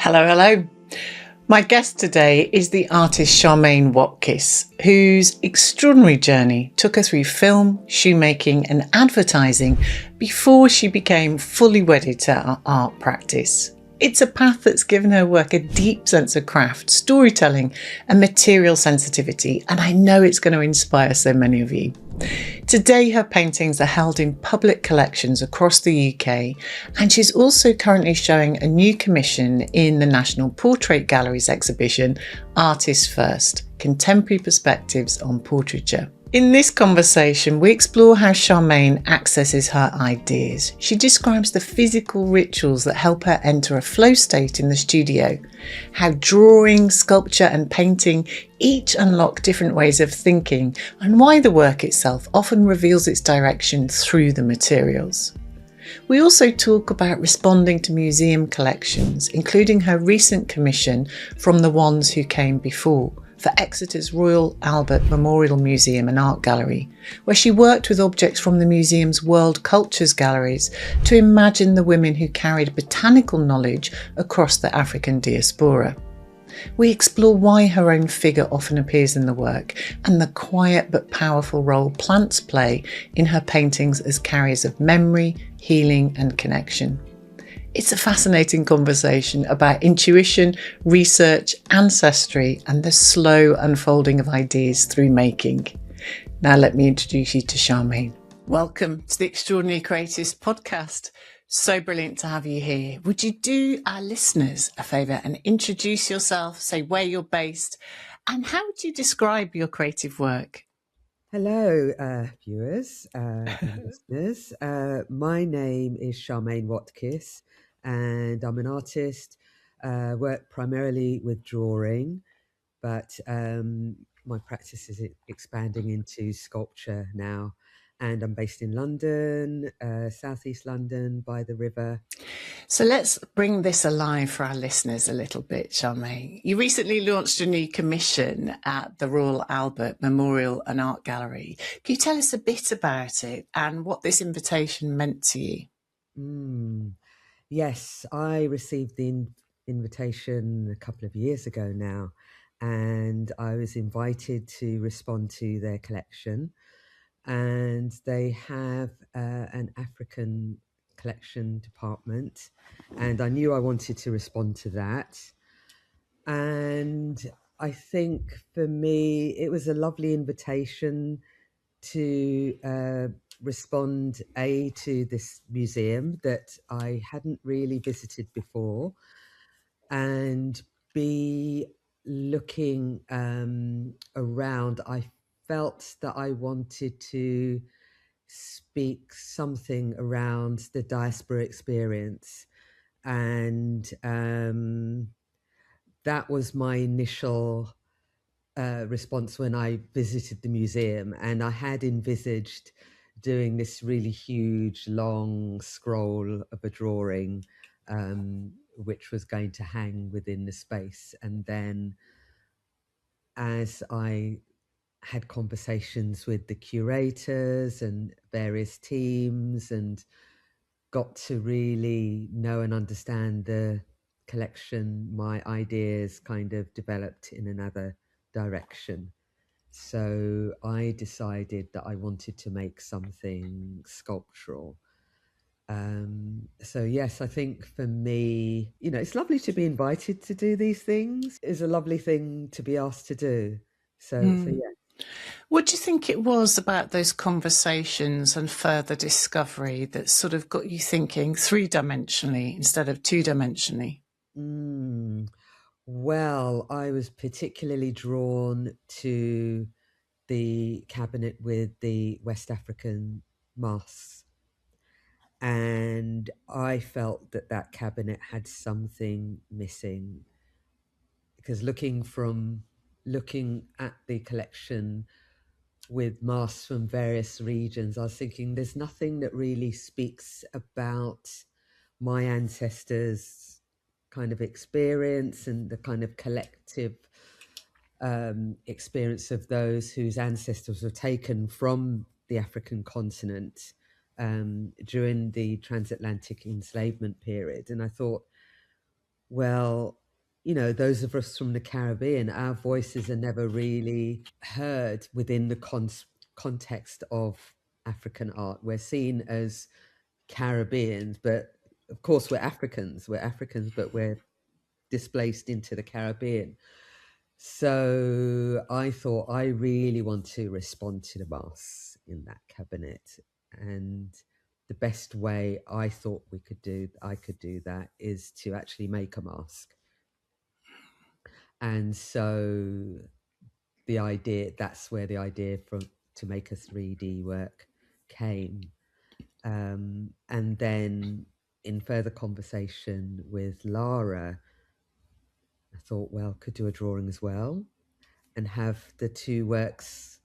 Hello, hello. My guest today is the artist Charmaine Watkiss, whose extraordinary journey took her through film, shoemaking and advertising before she became fully wedded to her art practice. It's a path that's given her work a deep sense of craft, storytelling and material sensitivity, and I know it's going to inspire so many of you. Today her paintings are held in public collections across the UK, and she's also currently showing a new commission in the National Portrait Gallery's exhibition Artists First: Contemporary Perspectives on Portraiture. In this conversation, we explore how Charmaine accesses her ideas. She describes the physical rituals that help her enter a flow state in the studio, how drawing, sculpture and painting each unlock different ways of thinking, and why the work itself often reveals its direction through the materials. We also talk about responding to museum collections, including her recent commission from the ones who came before, for Exeter's Royal Albert Memorial Museum and Art Gallery, where she worked with objects from the museum's World Cultures Galleries to imagine the women who carried botanical knowledge across the African diaspora. We explore why her own figure often appears in the work and the quiet but powerful role plants play in her paintings as carriers of memory, healing and connection. It's a fascinating conversation about intuition, research, ancestry, and the slow unfolding of ideas through making. Now let me introduce you to Charmaine. Welcome to the Extraordinary Creatives podcast. So brilliant to have you here. Would you do our listeners a favour and introduce yourself, say where you're based, and how would you describe your creative work? Hello, viewers and listeners. My name is Charmaine Watkiss, and I'm an artist. Work primarily with drawing, but my practice is expanding into sculpture now. And I'm based in London, southeast London, by the river. So let's bring this alive for our listeners a little bit, Charmaine. You recently launched a new commission at the Royal Albert Memorial and Art Gallery. Can you tell us a bit about it and what this invitation meant to you? Yes, I received the invitation a couple of years ago now, and I was invited to respond to their collection. And they have an African collection department, and I knew I wanted to respond to that. And I think for me, it was a lovely invitation to respond to this museum that I hadn't really visited before, and B, looking around, I felt that I wanted to speak something around the diaspora experience, and that was my initial response when I visited the museum. And I had envisaged doing this really huge long scroll of a drawing which was going to hang within the space. And then as I had conversations with the curators and various teams and got to really know and understand the collection, my ideas kind of developed in another direction. So I decided that I wanted to make something sculptural. So yes, I think for me, it's lovely to be invited to do these things. It's a lovely thing to be asked to do. So yeah. What do you think it was about those conversations and further discovery that sort of got you thinking three-dimensionally instead of two-dimensionally? Well, I was particularly drawn to the cabinet with the West African masks. And I felt that that cabinet had something missing, because looking at the collection with masks from various regions, I was thinking there's nothing that really speaks about my ancestors' kind of experience and the kind of collective experience of those whose ancestors were taken from the African continent during the transatlantic enslavement period. And I thought well, those of us from the Caribbean, our voices are never really heard within the context of African art. We're seen as Caribbeans, but of course we're Africans. We're Africans, but we're displaced into the Caribbean. So I thought I really want to respond to the masks in that cabinet, and the best way I thought I could do that is to actually make a mask. And so that's where the idea to make a 3D work came. And then in further conversation with Lara, I thought, well, could do a drawing as well and have the two works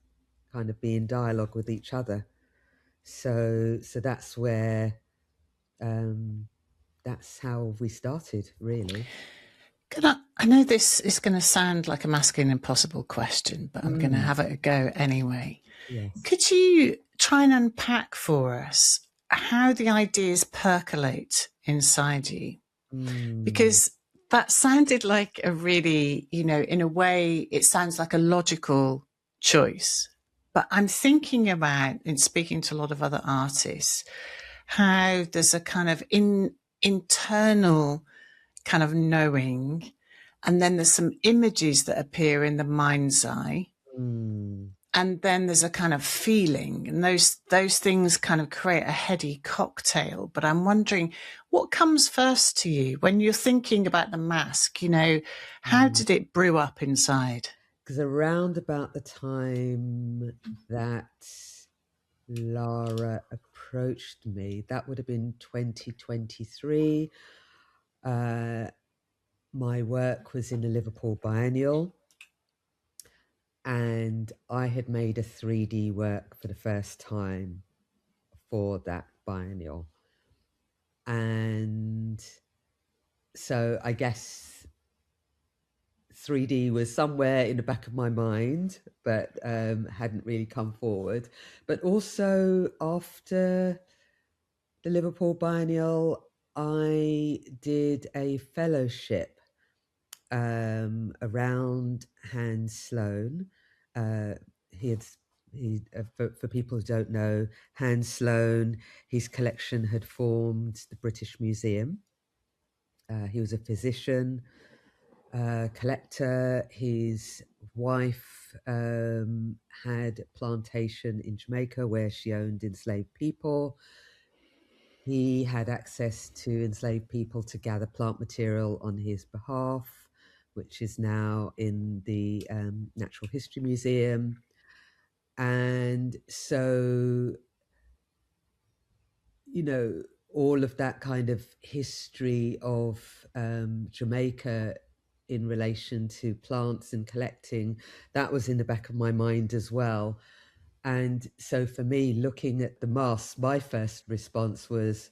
kind of be in dialogue with each other. So that's where, that's how we started, really. I know this is going to sound like a masculine impossible question, but I'm going to have it a go anyway. Yes. Could you try and unpack for us how the ideas percolate inside you? Because that sounded like a really, in a way, it sounds like a logical choice. But I'm thinking about, in speaking to a lot of other artists, how there's a kind of internal kind of knowing, and then there's some images that appear in the mind's eye. And then there's a kind of feeling, and those things kind of create a heady cocktail. But I'm wondering, what comes first to you when you're thinking about the mask? How did it brew up inside? Because around about the time that Lara approached me, that would have been 2023. My work was in the Liverpool Biennial, and I had made a 3D work for the first time for that biennial. And so I guess 3D was somewhere in the back of my mind, but hadn't really come forward. But also after the Liverpool Biennial, I did a fellowship around Hans Sloane. For people who don't know, Hans Sloane, his collection had formed the British Museum. He was a physician, collector. His wife had a plantation in Jamaica where she owned enslaved people. He had access to enslaved people to gather plant material on his behalf, which is now in the Natural History Museum. And so, all of that kind of history of Jamaica in relation to plants and collecting, that was in the back of my mind as well. And so for me, looking at the masks, my first response was,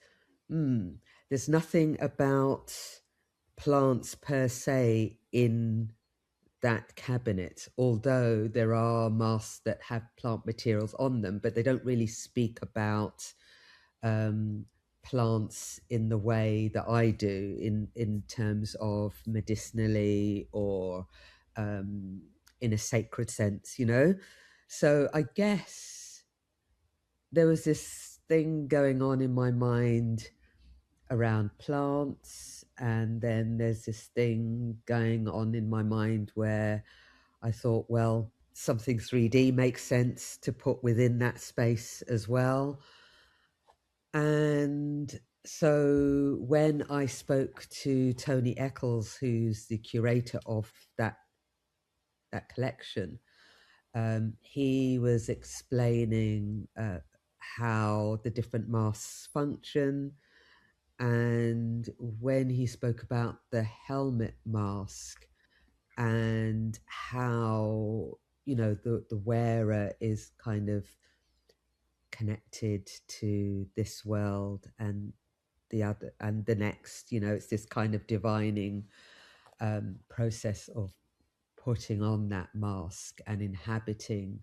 there's nothing about plants per se in that cabinet, although there are masks that have plant materials on them, but they don't really speak about plants in the way that I do in terms of medicinally or in a sacred sense, So I guess there was this thing going on in my mind around plants, and then there's this thing going on in my mind where I thought, well, something 3D makes sense to put within that space as well. And so when I spoke to Tony Eccles, who's the curator of that collection, he was explaining how the different masks function. And when he spoke about the helmet mask and how, the wearer is kind of connected to this world and the other and the next, it's this kind of divining process of putting on that mask and inhabiting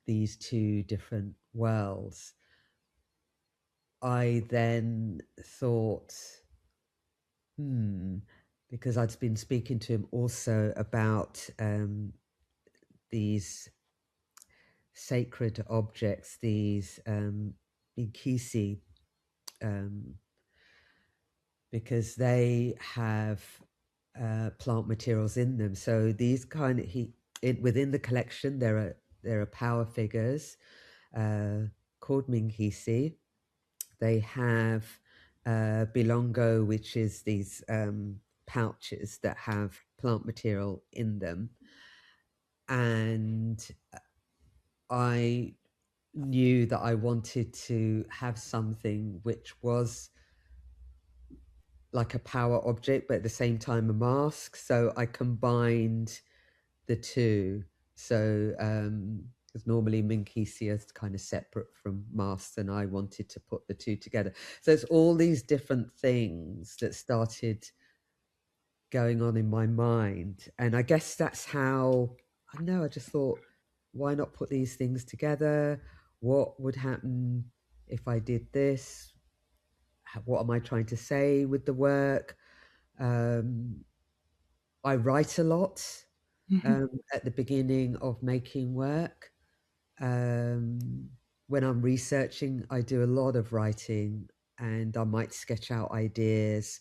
these two different worlds. I then thought, Because I'd been speaking to him also about these sacred objects, these Inkisi, because they have plant materials in them. So these kind of within the collection, there are power figures called Minkisi. They have Bilongo, which is these pouches that have plant material in them. And I knew that I wanted to have something which was like a power object, but at the same time a mask. So I combined the two. So because normally Minkisi is kind of separate from masks, and I wanted to put the two together. So it's all these different things that started going on in my mind. And I guess that's how, I don't know, I just thought, why not put these things together? What would happen if I did this? What am I trying to say with the work? I write a lot at the beginning of making work. When I'm researching, I do a lot of writing, and I might sketch out ideas.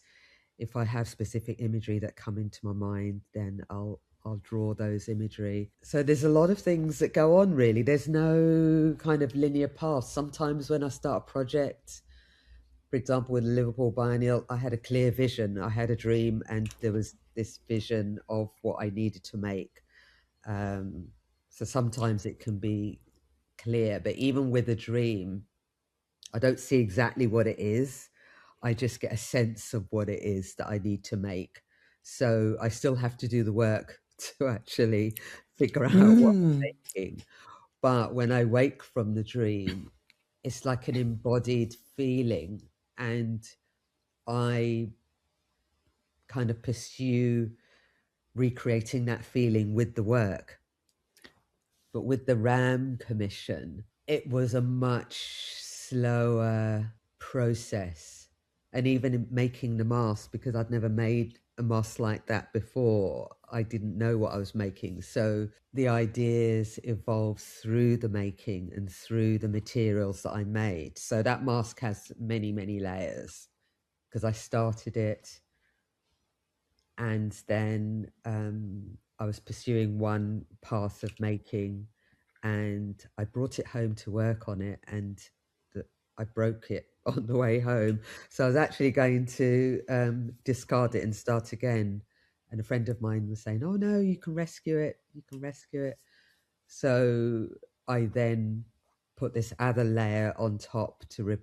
If I have specific imagery that come into my mind, then I'll draw those imagery. So there's a lot of things that go on, really. There's no kind of linear path. Sometimes when I start a project, for example, with the Liverpool Biennial, I had a clear vision. I had a dream, and there was this vision of what I needed to make. So sometimes it can be clear, but even with a dream, I don't see exactly what it is. I just get a sense of what it is that I need to make. So I still have to do the work to actually figure out what I'm making. But when I wake from the dream, it's like an embodied feeling, and I kind of pursue recreating that feeling with the work. But with the RAM commission, it was a much slower process. And even in making the mask, because I'd never made a mask like that before, I didn't know what I was making. So the ideas evolved through the making and through the materials that I made. So that mask has many, many layers, because I started it, and then I was pursuing one path of making, and I brought it home to work on it, and I broke it on the way home. So I was actually going to discard it and start again. And a friend of mine was saying, "Oh no, you can rescue it. You can rescue it." So I then put this other layer on top to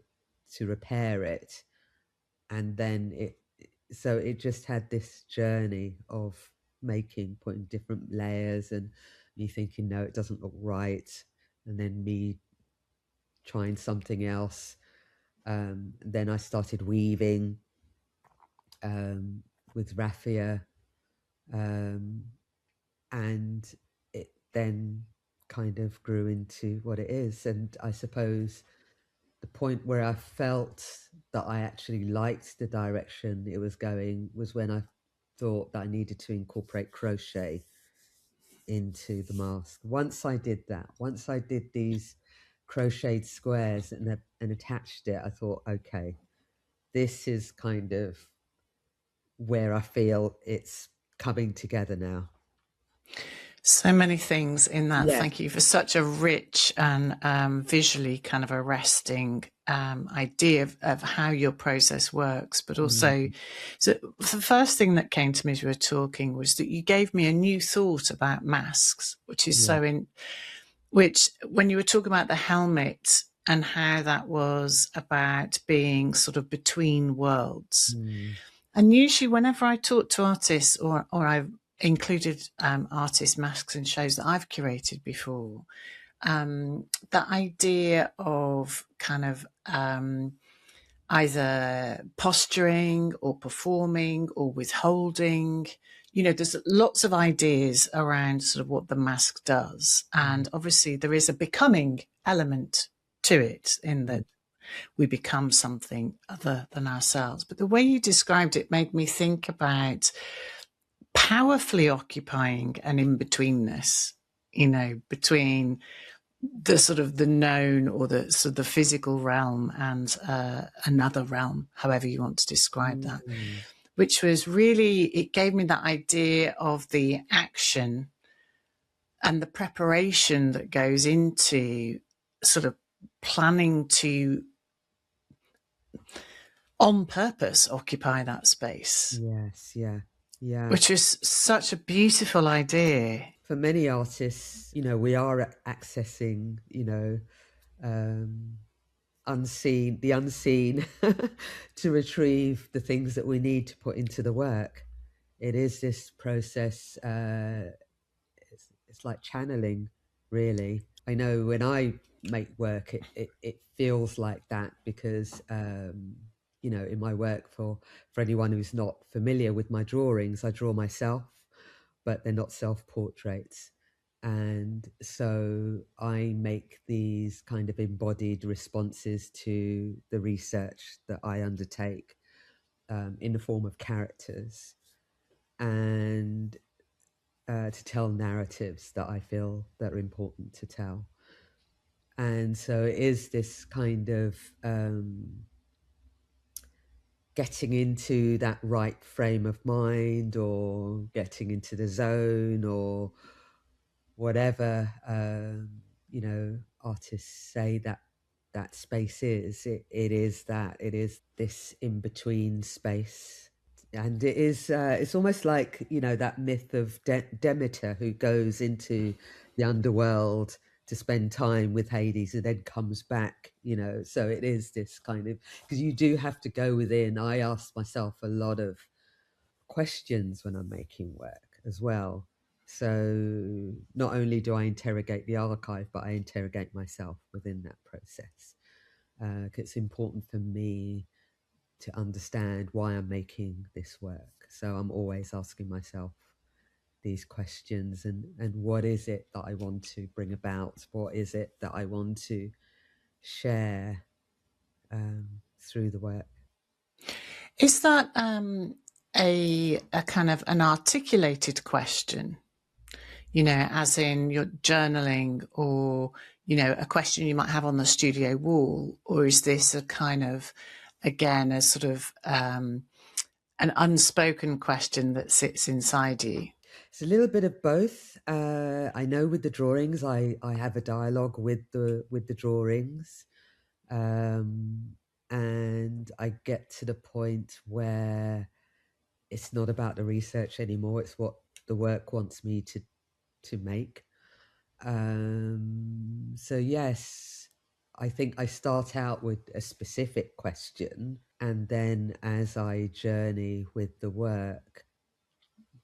repair it, and then it just had this journey of putting different layers, and me thinking, no, it doesn't look right, and then me trying something else. Then I started weaving with raffia, and it then kind of grew into what it is. And I suppose the point where I felt that I actually liked the direction it was going was when I thought that I needed to incorporate crochet into the mask. Once I did that, once I did these crocheted squares and attached it, I thought, okay, this is kind of where I feel it's coming together now. So many things in that. Yeah. Thank you for such a rich and visually kind of arresting idea of how your process works. But also, so the first thing that came to me as we were talking was that you gave me a new thought about masks, which is which when you were talking about the helmet and how that was about being sort of between worlds. And usually whenever I talk to artists or I've included artist masks in shows that I've curated before, the idea of kind of either posturing or performing or withholding, there's lots of ideas around sort of what the mask does. And obviously there is a becoming element to it in that we become something other than ourselves. But the way you described it made me think about powerfully occupying an in-betweenness, between the sort of the known or the sort of the physical realm and another realm, however you want to describe that, which was really, it gave me that idea of the action and the preparation that goes into sort of planning to, on purpose, occupy that space. Yes, yeah. Which is such a beautiful idea. For many artists, we are accessing, the unseen to retrieve the things that we need to put into the work. It is this process. It's like channeling, really. I know when I make work, it feels like that because, in my work, for anyone who's not familiar with my drawings, I draw myself, but they're not self-portraits. And so I make these kind of embodied responses to the research that I undertake in the form of characters, and to tell narratives that I feel that are important to tell. And so it is this kind of getting into that right frame of mind, or getting into the zone, or whatever artists say that space is. It is this in-between space. And it is it's almost like that myth of Demeter, who goes into the underworld to spend time with Hades and then comes back, so it is this kind of, because you do have to go within. I ask myself a lot of questions when I'm making work as well. So not only do I interrogate the archive, but I interrogate myself within that process. It's important for me to understand why I'm making this work. So I'm always asking myself these questions, and what is it that I want to bring about? What is it that I want to share through the work? Is that a kind of an articulated question, as in you're journaling, or, a question you might have on the studio wall? Or is this a kind of, again, a sort of an unspoken question that sits inside you? It's a little bit of both. I know with the drawings, I have a dialogue with the drawings, and I get to the point where it's not about the research anymore. It's what the work wants me to make. So yes, I think I start out with a specific question, and then as I journey with the work,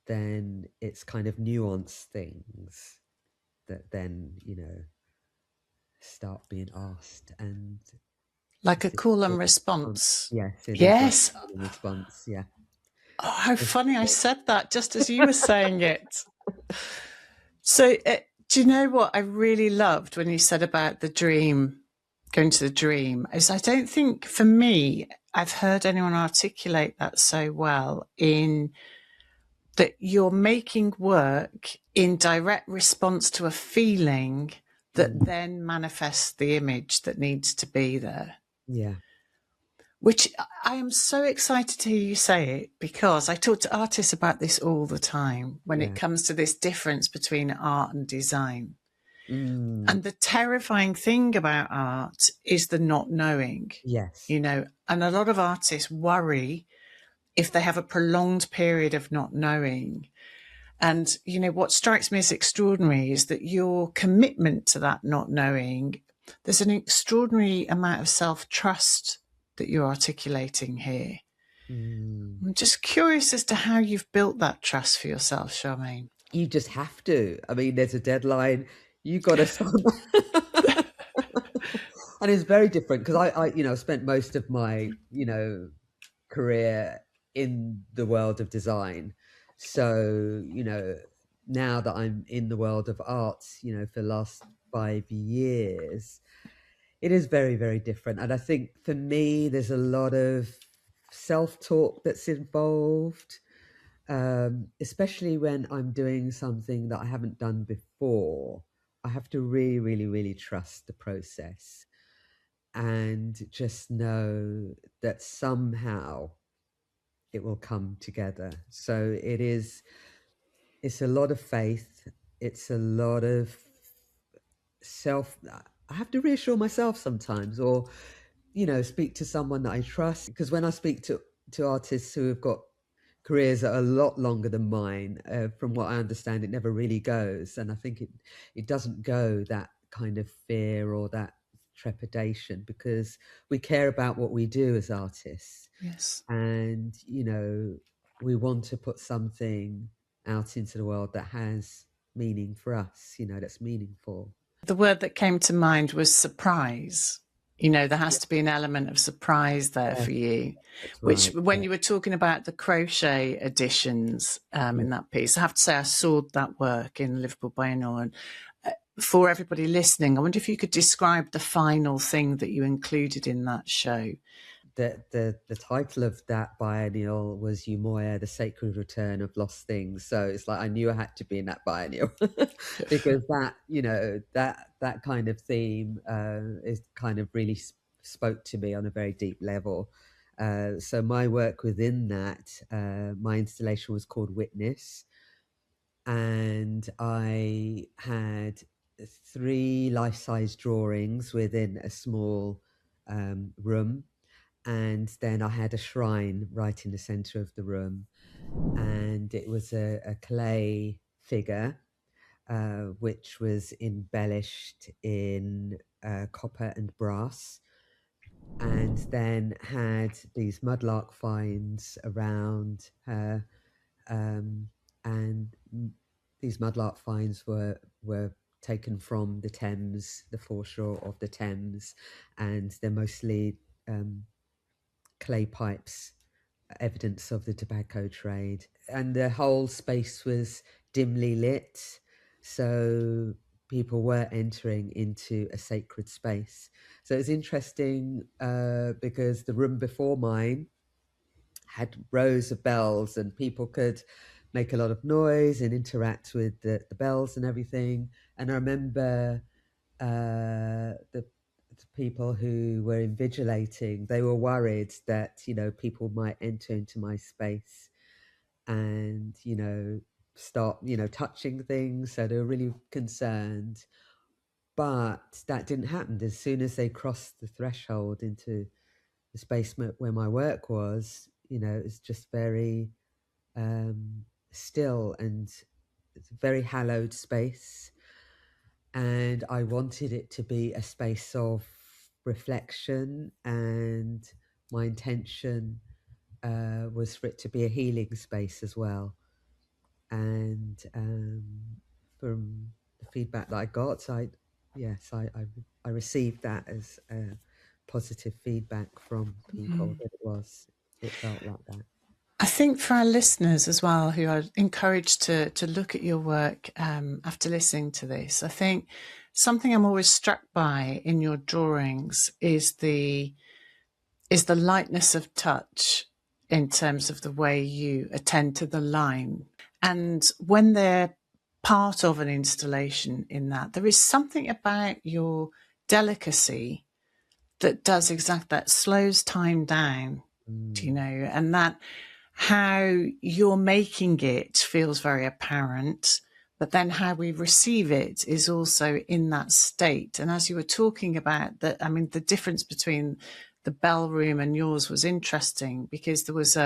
then it's kind of nuanced things that then, start being asked. And like a call and response. Yes, it yes. is like a call and response. Yeah. Oh, how funny I said that just as you were saying it. So do you know what I really loved when you said about the dream, going to the dream, is I don't think, for me, I've heard anyone articulate that so well, in that you're making work in direct response to a feeling that then manifests the image that needs to be there. Yeah. Which I am so excited to hear you say it, because I talk to artists about this all the time when it comes to this difference between art and design. And the terrifying thing about art is the not knowing. Yes. And a lot of artists worry if they have a prolonged period of not knowing. And, what strikes me as extraordinary is that your commitment to that not knowing, there's an extraordinary amount of self-trust that you're articulating here. I'm just curious as to how you've built that trust for yourself, Charmaine. You just have to. I mean, there's a deadline. You got to start. And it's very different because I spent most of my, career in the world of design. So, now that I'm in the world of art, for the last 5 years, It is very, very different. And I think for me, there's a lot of self-talk that's involved, especially when I'm doing something that I haven't done before. I have to really, really, really trust the process and just know that somehow it will come together. So it's a lot of faith. It's a lot of I have to reassure myself sometimes, or speak to someone that I trust, because when I speak to artists who have got careers that are a lot longer than mine, from what I understand, it never really goes. And I think it doesn't go, that kind of fear or that trepidation, because we care about what we do as artists. Yes. And we want to put something out into the world that has meaning for us, that's meaningful. The word that came to mind was surprise. There has to be an element of surprise there for you, which Right, when you were talking about the crochet editions in that piece, I have to say I saw that work in Liverpool Biennial. And for everybody listening, I wonder if you could describe the final thing that you included in that show. The title of that biennial was Umoya, the Sacred Return of Lost Things. So it's like I knew I had to be in that biennial because that kind of theme is kind of really spoke to me on a very deep level. So my work within that, my installation was called Witness, and I had 3 life-size drawings within a small room. And then I had a shrine right in the center of the room, and it was a clay figure, which was embellished in copper and brass, and then had these mudlark finds around her, and these mudlark finds were taken from the Thames, the foreshore of the Thames, and they're mostly clay pipes, evidence of the tobacco trade. And the whole space was dimly lit, so people were entering into a sacred space. So it's interesting because the room before mine had rows of bells, and people could make a lot of noise and interact with the bells and everything. And I remember the people who were invigilating, they were worried that people might enter into my space and start touching things, so they were really concerned. But that didn't happen. As soon as they crossed the threshold into the space where my work was, it's just very still, and it's a very hallowed space. And I wanted it to be a space of reflection, and my intention was for it to be a healing space as well. And from the feedback that I got, I received that as positive feedback from people, that it felt like that. I think for our listeners as well, who are encouraged to look at your work after listening to this, I think something I'm always struck by in your drawings is the lightness of touch in terms of the way you attend to the line. And when they're part of an installation in that, there is something about your delicacy that does exactly that, slows time down, and that how you're making it feels very apparent, but then how we receive it is also in that state. And as you were talking about that, I mean, the difference between the bell room and yours was interesting, because there was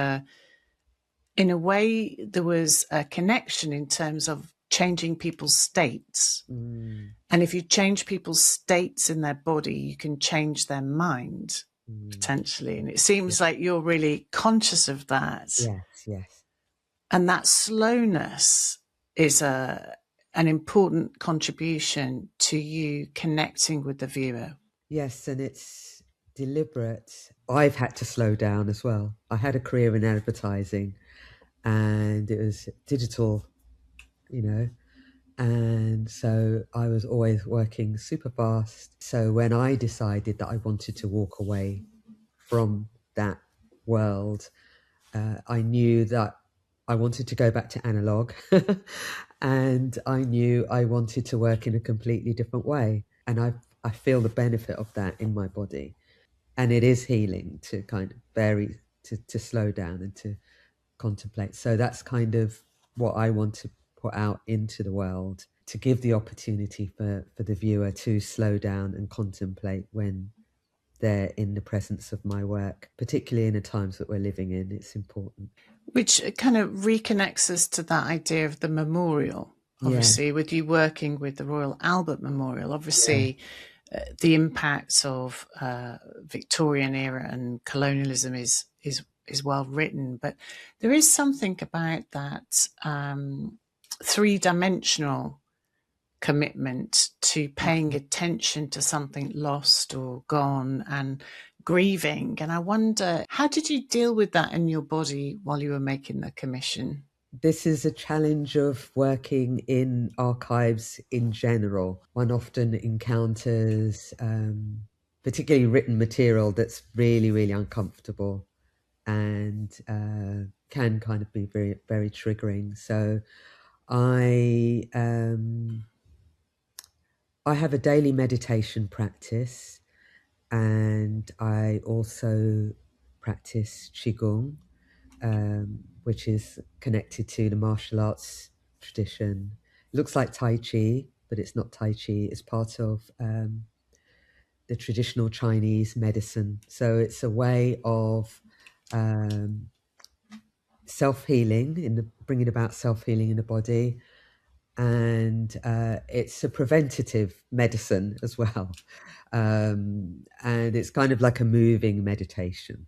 in a way, there was a connection in terms of changing people's states. And if you change people's states in their body, you can change their mind potentially. And it seems like you're really conscious of that. Yes. And that slowness is an important contribution to you connecting with the viewer. Yes, and it's deliberate. I've had to slow down as well. I had a career in advertising, and it was digital, And so I was always working super fast. So when I decided that I wanted to walk away from that world, I knew that I wanted to go back to analog and I knew I wanted to work in a completely different way. And I feel the benefit of that in my body. And it is healing to kind of vary, to slow down and to contemplate. So that's kind of what I want to put out into the world, to give the opportunity for the viewer to slow down and contemplate when they're in the presence of my work, particularly in the times that we're living in. It's important. Which kind of reconnects us to that idea of the memorial, obviously, with you working with the Royal Albert Memorial, obviously. The impacts of Victorian era and colonialism is well written, but there is something about that three-dimensional commitment to paying attention to something lost or gone and grieving. And I wonder, how did you deal with that in your body while you were making the commission? This is a challenge of working in archives in general. One often encounters particularly written material that's really, really uncomfortable and can kind of be very, very triggering. So I have a daily meditation practice, and I also practice Qigong, which is connected to the martial arts tradition. It looks like Tai Chi, but it's not Tai Chi. It's part of the traditional Chinese medicine. So it's a way of self-healing, bringing about self-healing in the body. And it's a preventative medicine as well. And it's kind of like a moving meditation.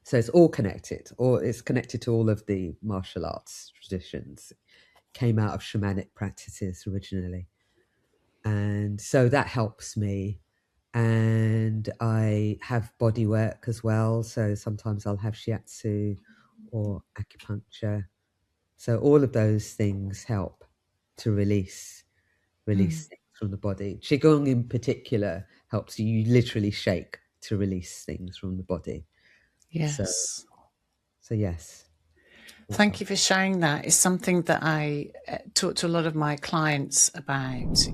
So it's all connected, or it's connected to all of the martial arts traditions. Came out of shamanic practices originally. And so that helps me. And I have body work as well. So sometimes I'll have shiatsu or acupuncture. So all of those things help to release things from the body. Qigong in particular helps you literally shake to release things from the body. Yes. So yes. Thank you for sharing that. It's something that I talk to a lot of my clients about.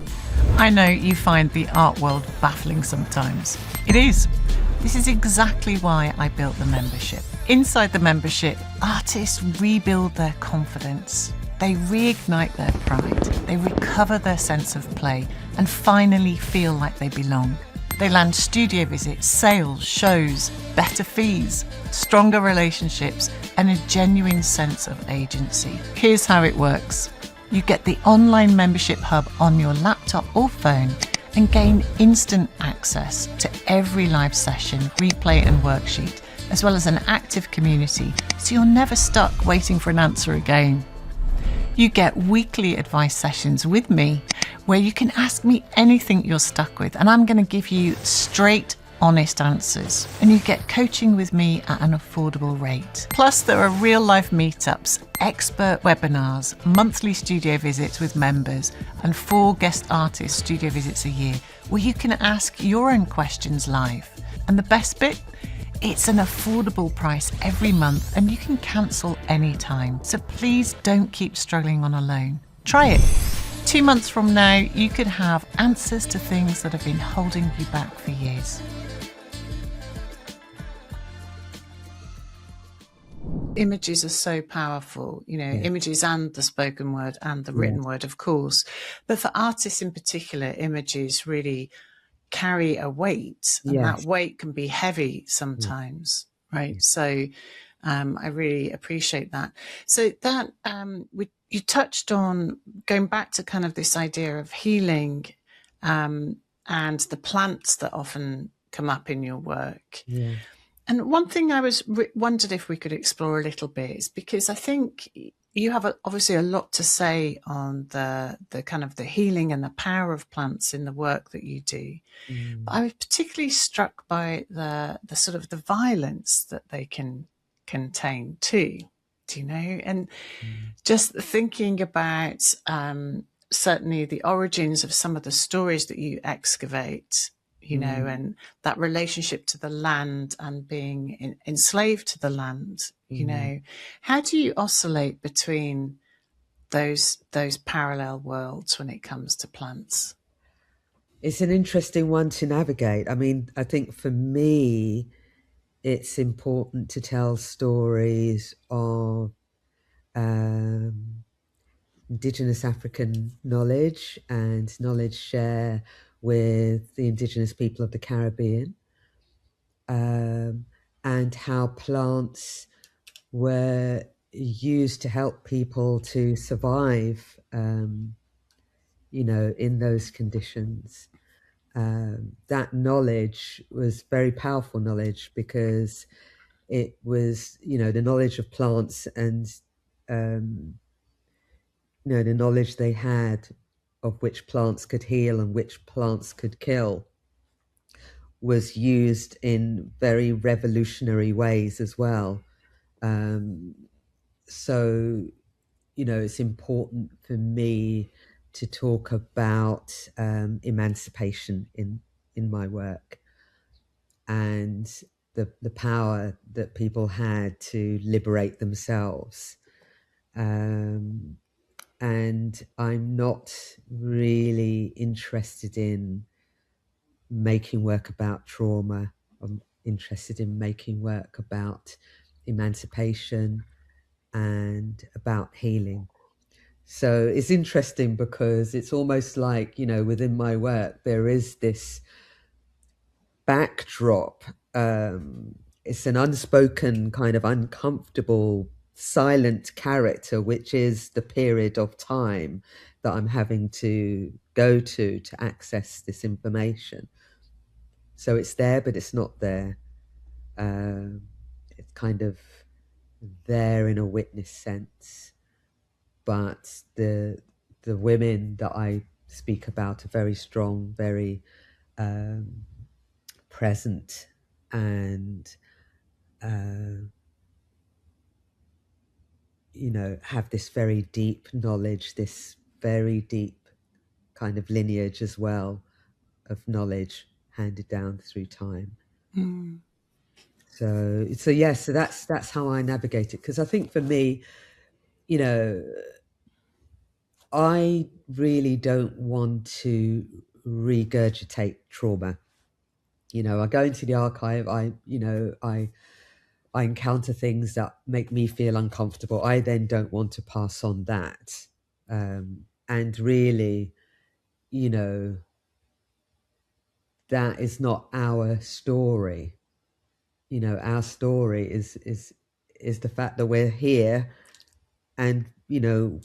I know you find the art world baffling sometimes. It is. This is exactly why I built the membership. Inside the membership, artists rebuild their confidence. They reignite their pride. They recover their sense of play and finally feel like they belong. They land studio visits, sales, shows, better fees, stronger relationships, and a genuine sense of agency. Here's how it works. You get the online membership hub on your laptop or phone and gain instant access to every live session, replay and worksheet, as well as an active community, so you're never stuck waiting for an answer again. You get weekly advice sessions with me where you can ask me anything you're stuck with, and I'm going to give you straight, honest answers. And you get coaching with me at an affordable rate. Plus, there are real-life meetups, expert webinars, monthly studio visits with members, and 4 guest artist studio visits a year where you can ask your own questions live. And the best bit? It's an affordable price every month and you can cancel anytime. So please don't keep struggling on a loan. Try it. 2 months from now, you could have answers to things that have been holding you back for years. Images are so powerful, images and the spoken word and the written word, of course. But for artists in particular, images really carry a weight, and that weight can be heavy sometimes, right? So I really appreciate that. So that you touched on going back to kind of this idea of healing and the plants that often come up in your work. And one thing I wondered if we could explore a little bit is because I think you have obviously a lot to say on the kind of the healing and the power of plants in the work that you do. But I was particularly struck by the sort of the violence that they can contain too, and just thinking about certainly the origins of some of the stories that you excavate, you know, and that relationship to the land and being enslaved to the land, you know, how do you oscillate between those parallel worlds when it comes to plants? It's an interesting one to navigate. I mean, I think for me, it's important to tell stories of Indigenous African knowledge and knowledge share with the Indigenous people of the Caribbean, and how plants were used to help people to survive, you know, in those conditions. That knowledge was very powerful knowledge because it was, you know, the knowledge of plants and, you know, the knowledge they had of which plants could heal and which plants could kill was used in very revolutionary ways as well. So, you know, it's important for me to talk about emancipation in my work and the power that people had to liberate themselves. And I'm not really interested in making work about trauma. I'm interested in making work about emancipation and about healing. So it's interesting because it's almost like, you know, within my work, there is this backdrop. It's an unspoken, kind of uncomfortable, silent character, which is the period of time that I'm having to go to access this information. So it's there, but it's not there. It's kind of there in a witness sense. But the women that I speak about are very strong, very present, and you know, have this very deep knowledge, this very deep kind of lineage as well of knowledge handed down through time. So yes, so that's how I navigate it, because I think for me, you know, I really don't want to regurgitate trauma. You know, I go into the archive, I encounter things that make me feel uncomfortable. I then don't want to pass on that. And really, you know, that is not our story. You know, our story is the fact that we're here, and, you know,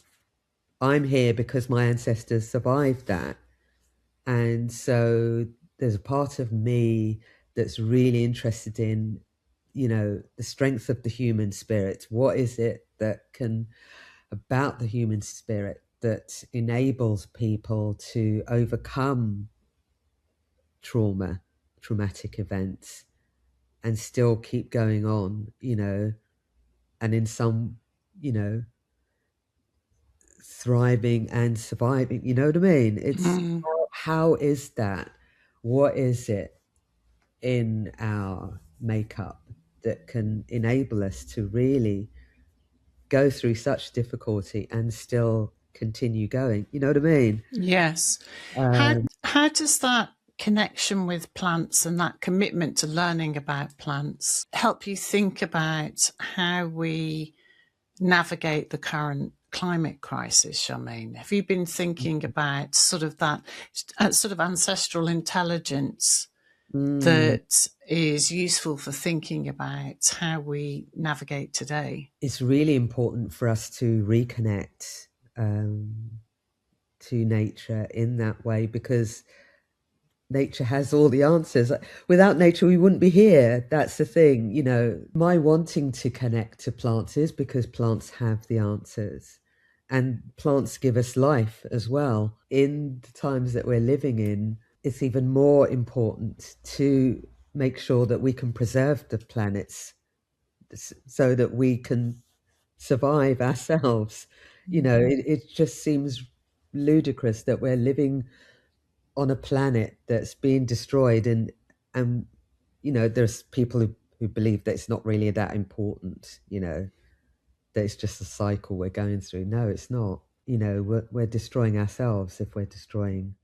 I'm here because my ancestors survived that. And so there's a part of me that's really interested in, you know, the strength of the human spirit. What is it that can, about the human spirit, that enables people to overcome traumatic events, and still keep going on, you know, and in some, you know, thriving and surviving, you know what I mean? It's how is that? What is it in our makeup that can enable us to really go through such difficulty and still continue going? You know what I mean? Yes. How does that connection with plants and that commitment to learning about plants help you think about how we navigate the current climate crisis, Charmaine? Have you been thinking about sort of that sort of ancestral intelligence that is useful for thinking about how we navigate today? It's really important for us to reconnect to nature in that way, because nature has all the answers. Without nature, we wouldn't be here. That's the thing. You know, my wanting to connect to plants is because plants have the answers, and plants give us life as well. In the times that we're living in, it's even more important to make sure that we can preserve the planets so that we can survive ourselves. You know, it just seems ludicrous that we're living on a planet that's being destroyed, and you know, there's people who believe that it's not really that important, you know, that it's just a cycle we're going through. No, it's not. You know, we're destroying ourselves if we're destroying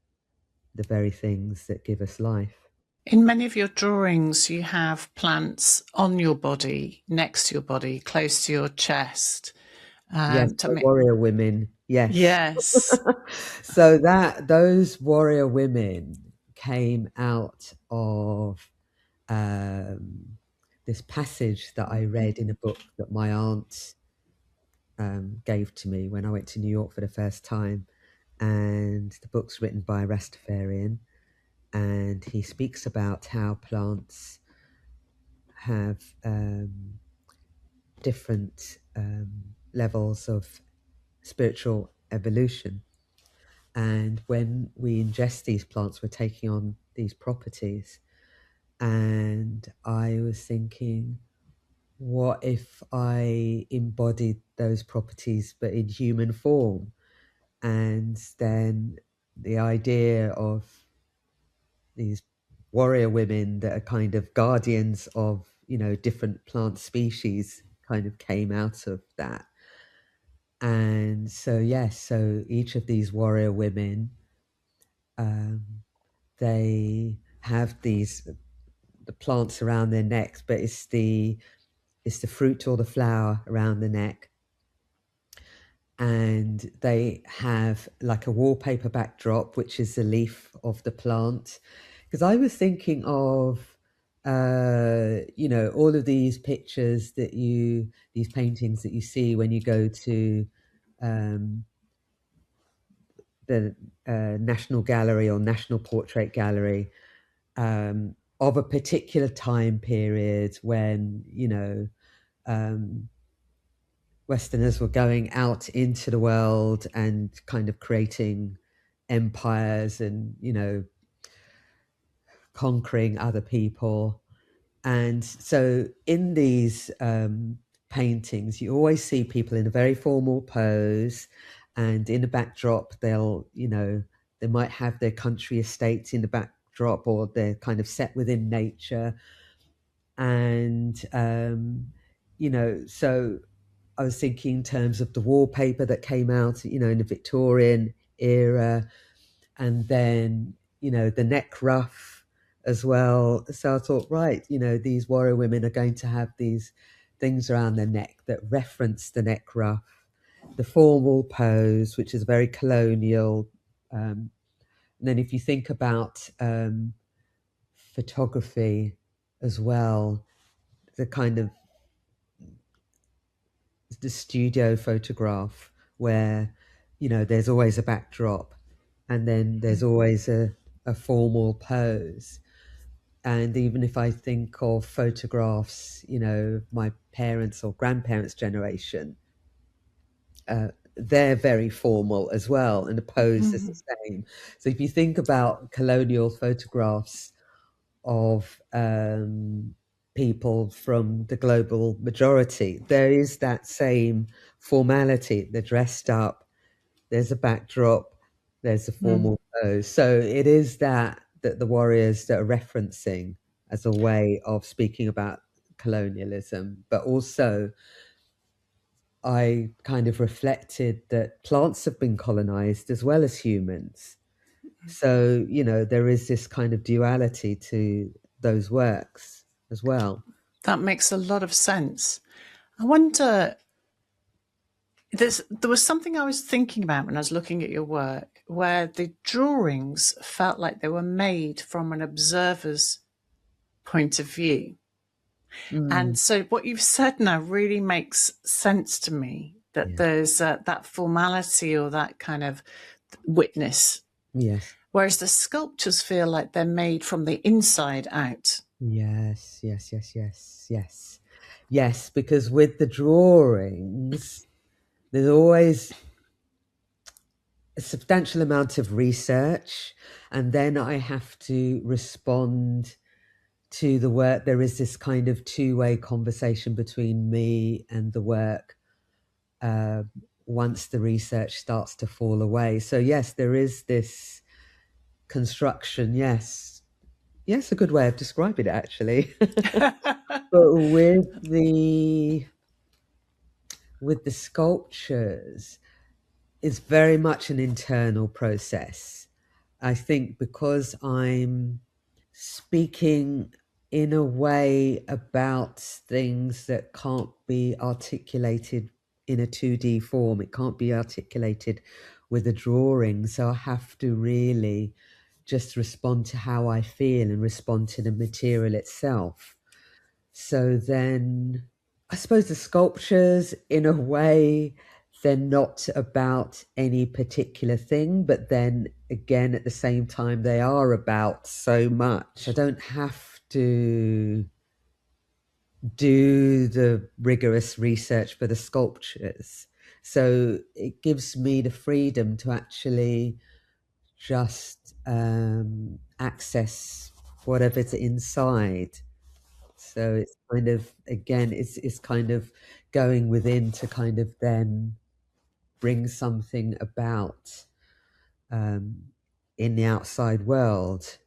the very things that give us life. In many of your drawings, you have plants on your body, next to your body, close to your chest. Yes, To the me, warrior women. Yes. yes. So that those warrior women came out of this passage that I read in a book that my aunt gave to me when I went to New York for the first time. And the book's written by a Rastafarian, and he speaks about how plants have different levels of spiritual evolution. And when we ingest these plants, we're taking on these properties. And I was thinking, what if I embodied those properties but in human form? And then the idea of these warrior women that are kind of guardians of, you know, different plant species kind of came out of that. And so, yes, so each of these warrior women, they have these the plants around their necks, but it's the fruit or the flower around the neck. And they have like a wallpaper backdrop, which is the leaf of the plant. Because I was thinking of, you know, all of these pictures that these paintings that you see when you go to the National Gallery or National Portrait Gallery, of a particular time period when, you know, Westerners were going out into the world and kind of creating empires and, you know, conquering other people. And so in these paintings, you always see people in a very formal pose, and in the backdrop, they'll, you know, they might have their country estates in the backdrop, or they're kind of set within nature. And, you know, so I was thinking in terms of the wallpaper that came out, you know, in the Victorian era, and then, you know, the neck ruff as well. So I thought, right, you know, these warrior women are going to have these things around their neck that reference the neck ruff, the formal pose, which is very colonial. And then if you think about photography as well, the kind of the studio photograph where, you know, there's always a backdrop and then there's always a formal pose. And even if I think of photographs, you know, my parents or grandparents' generation, they're very formal as well, and the pose is the same. So if you think about colonial photographs of people from the global majority, there is that same formality. They're dressed up, there's a backdrop, there's a formal pose. So it is that the warriors that are referencing as a way of speaking about colonialism. But also I kind of reflected that plants have been colonized as well as humans. So, you know, there is this kind of duality to those works as well. That makes a lot of sense. I wonder, there was something I was thinking about when I was looking at your work, where the drawings felt like they were made from an observer's point of view. And so what you've said now really makes sense to me, that Yeah. there's that formality or that kind of witness, Yes. whereas the sculptures feel like they're made from the inside out. Yes, yes, yes, yes, yes. Yes, because with the drawings, there's always a substantial amount of research, and then I have to respond to the work. There is this kind of two-way conversation between me and the work, once the research starts to fall away. So yes, there is this construction. Yes, a good way of describing it, actually. But with the sculptures, it's very much an internal process. I think because I'm speaking in a way about things that can't be articulated in a 2D form, it can't be articulated with a drawing. So I have to really just respond to how I feel and respond to the material itself. So then I suppose the sculptures, in a way, they're not about any particular thing, but then again, at the same time, they are about so much. I don't have to do the rigorous research for the sculptures. So it gives me the freedom to actually just access whatever's inside. So it's kind of, again, it's kind of going within to kind of then bring something about in the outside world.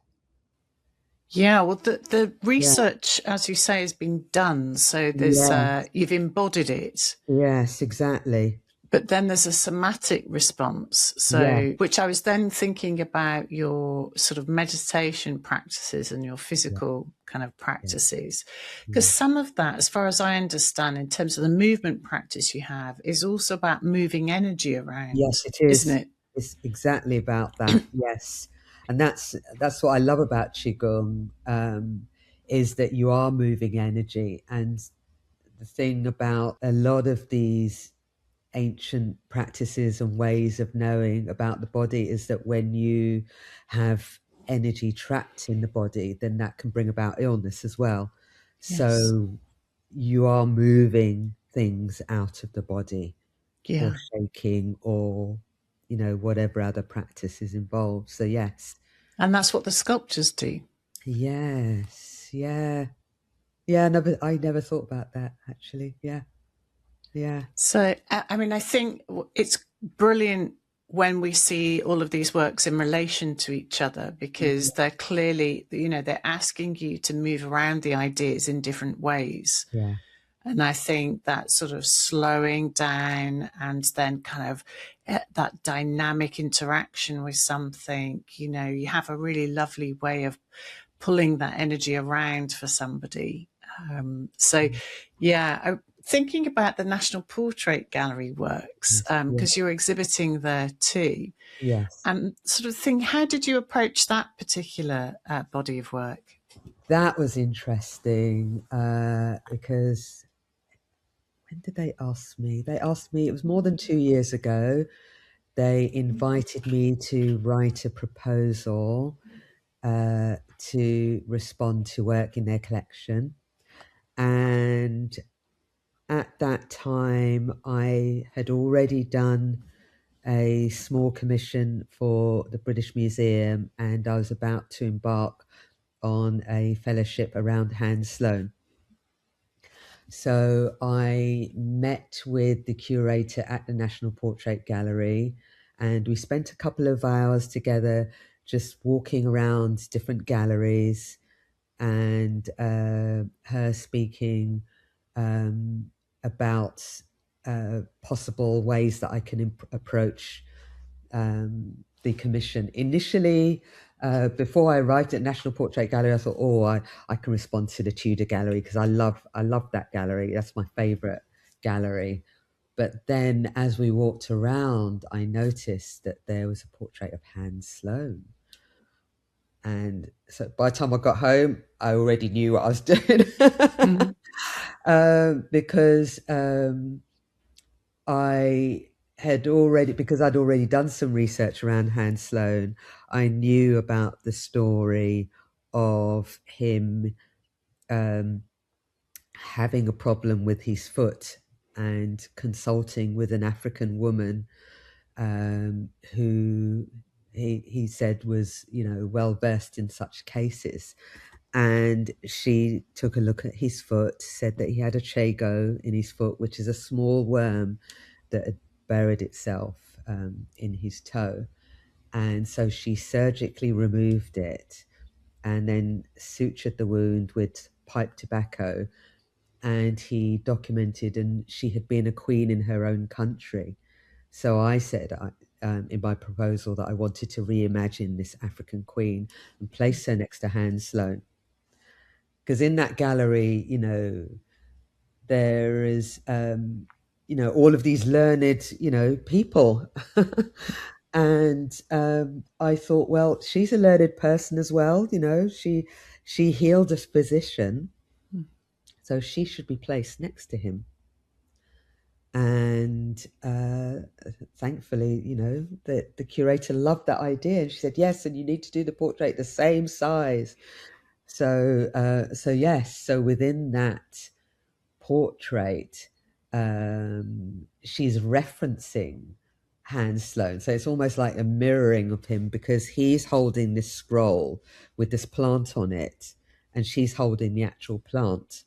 Yeah, well, the research, as you say, has been done. So there's you've embodied it. Yes, exactly. But then there's a somatic response. So, which I was then thinking about your sort of meditation practices and your physical kind of practices. Because some of that, as far as I understand, in terms of the movement practice you have, is also about moving energy around. Yes, it is. Isn't it? It's exactly about that. Yes. And that's what I love about Qigong, is that you are moving energy. And the thing about a lot of these ancient practices and ways of knowing about the body is that when you have energy trapped in the body, then that can bring about illness as well. Yes. So you are moving things out of the body, or shaking, or whatever other practice is involved. So yes. And that's what the sculptures do. Yes. Yeah. I never thought about that, actually. Yeah. So I mean, I think it's brilliant when we see all of these works in relation to each other, because they're clearly, they're asking you to move around the ideas in different ways. Yeah. And I think that sort of slowing down and then kind of that dynamic interaction with something, you have a really lovely way of pulling that energy around for somebody. Thinking about the National Portrait Gallery works, because you're exhibiting there too. Yes. Sort of thing, how did you approach that particular body of work? That was interesting, because when did they ask me? They asked me, it was more than 2 years ago. They invited me to write a proposal to respond to work in their collection. And at that time, I had already done a small commission for the British Museum, and I was about to embark on a fellowship around Hans Sloane. So I met with the curator at the National Portrait Gallery, and we spent a couple of hours together just walking around different galleries, and her speaking about possible ways that I can approach the commission. Initially, before I arrived at National Portrait Gallery, I thought, I can respond to the Tudor Gallery, because I love that gallery. That's my favourite gallery. But then as we walked around, I noticed that there was a portrait of Hans Sloane. And so by the time I got home, I already knew what I was doing. Because I'd already done some research around Hans Sloane. I knew about the story of him having a problem with his foot, and consulting with an African woman who he said was, well versed in such cases. And she took a look at his foot, said that he had a chago in his foot, which is a small worm that had buried itself in his toe. And so she surgically removed it and then sutured the wound with pipe tobacco. And he documented, and she had been a queen in her own country. So I said in my proposal that I wanted to reimagine this African queen and place her next to Hans Sloane. Because in that gallery, you know, there is, you know, all of these learned, you know, people. And I thought, well, she's a learned person as well. You know, she healed a physician, so she should be placed next to him. And thankfully, you know, the curator loved that idea, and she said yes, and you need to do the portrait the same size. So yes, so within that portrait, she's referencing Hans Sloane. So it's almost like a mirroring of him, because he's holding this scroll with this plant on it, and she's holding the actual plant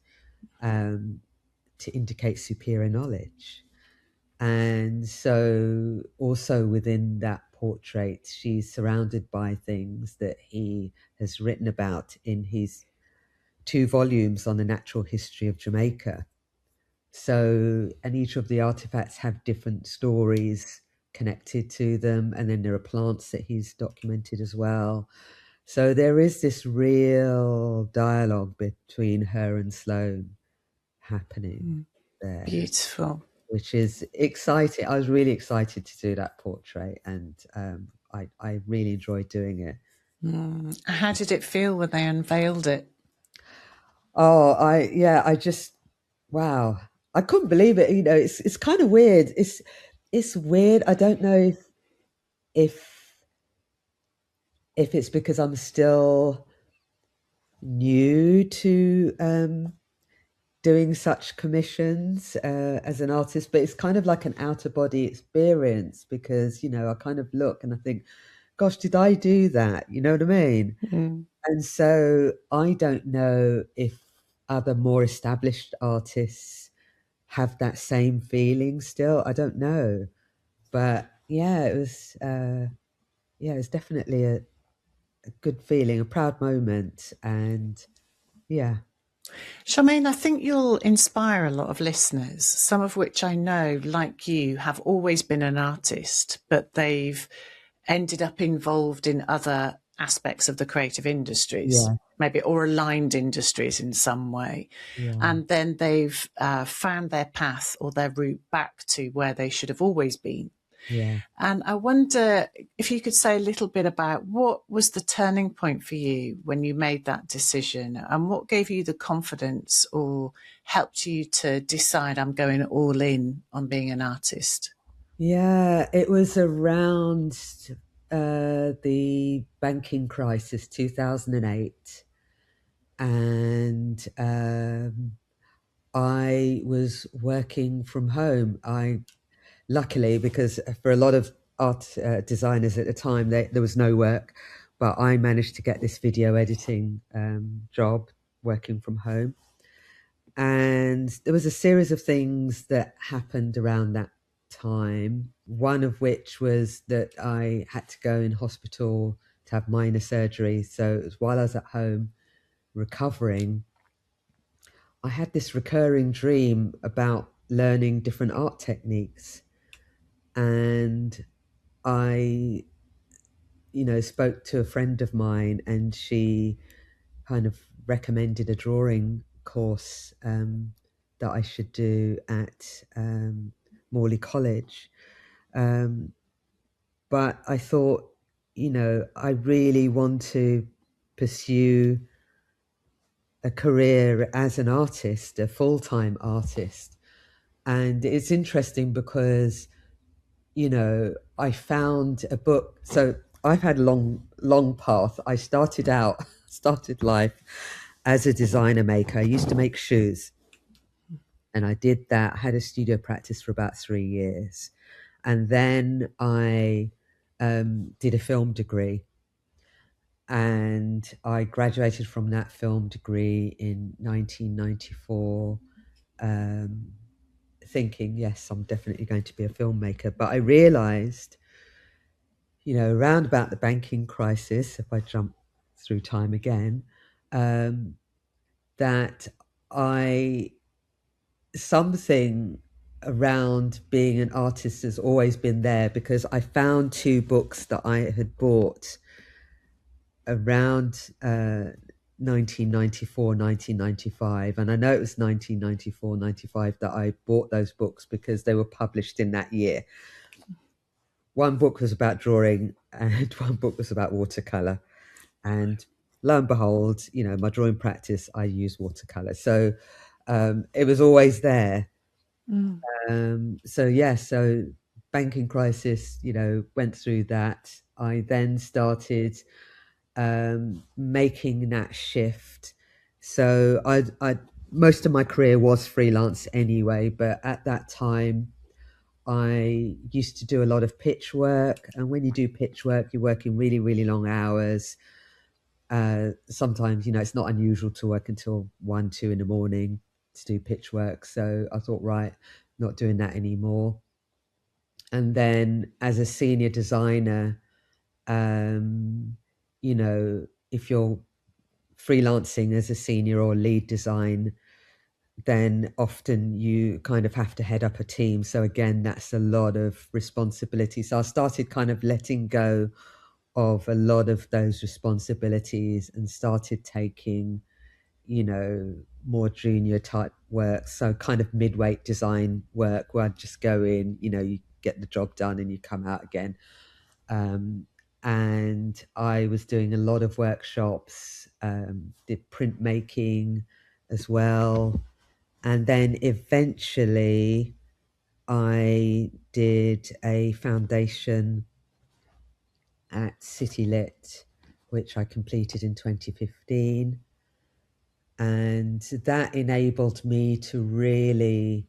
to indicate superior knowledge. And so also within that portrait, she's surrounded by things that he has written about in his 2 volumes on the natural history of Jamaica. So, and each of the artifacts have different stories connected to them. And then there are plants that he's documented as well. So there is this real dialogue between her and Sloane happening there. Beautiful. Which is exciting. I was really excited to do that portrait, and I really enjoyed doing it. How did it feel when they unveiled it? Oh, I just, wow. I couldn't believe it. You know, it's kind of weird. It's weird. I don't know if it's because I'm still new to doing such commissions as an artist, but it's kind of like an out of body experience, because, you know, I kind of look and I think, gosh, did I do that? You know what I mean? And so I don't know if other more established artists have that same feeling still. I don't know. But yeah, it was definitely a good feeling, a proud moment. And yeah. Charmaine, I think you'll inspire a lot of listeners, some of which I know, like you, have always been an artist, but they've ended up involved in other aspects of the creative industries, maybe, or aligned industries in some way. Yeah. And then they've found their path or their route back to where they should have always been. Yeah. And I wonder if you could say a little bit about what was the turning point for you when you made that decision, and what gave you the confidence or helped you to decide I'm going all in on being an artist? Yeah, it was around the banking crisis, 2008. And I was working from home. Luckily, because for a lot of art designers at the time, there was no work, but I managed to get this video editing job working from home. And there was a series of things that happened around that time, one of which was that I had to go in hospital to have minor surgery. So it was while I was at home recovering, I had this recurring dream about learning different art techniques. And I, you know, spoke to a friend of mine, and she kind of recommended a drawing course that I should do at Morley College. But I thought, you know, I really want to pursue a career as an artist, a full-time artist. And it's interesting because, you know, I found a book. So I've had a long path. I started life as a designer maker. I used to make shoes. And I did that. I had a studio practice for about 3 years. And then I did a film degree. And I graduated from that film degree in 1994. thinking, yes, I'm definitely going to be a filmmaker. But I realized, around about the banking crisis, if I jump through time again, that something around being an artist has always been there, because I found two books that I had bought around 1994, 1995. And I know it was 1994, 95 that I bought those books because they were published in that year. One book was about drawing and one book was about watercolor. And lo and behold, my drawing practice, I use watercolor. So it was always there. So banking crisis, went through that. I then started making that shift. So I most of my career was freelance anyway, but at that time I used to do a lot of pitch work. And when you do pitch work, you're working really, really long hours. Sometimes, it's not unusual to work until 1, 2 in the morning to do pitch work. So I thought, right, not doing that anymore. And then as a senior designer, if you're freelancing as a senior or lead design, then often you kind of have to head up a team. So again, that's a lot of responsibility. So I started kind of letting go of a lot of those responsibilities and started taking, more junior type work. So kind of mid-weight design work where I'd just go in, you get the job done and you come out again. And I was doing a lot of workshops, did printmaking as well. And then eventually I did a foundation at City Lit, which I completed in 2015. And that enabled me to really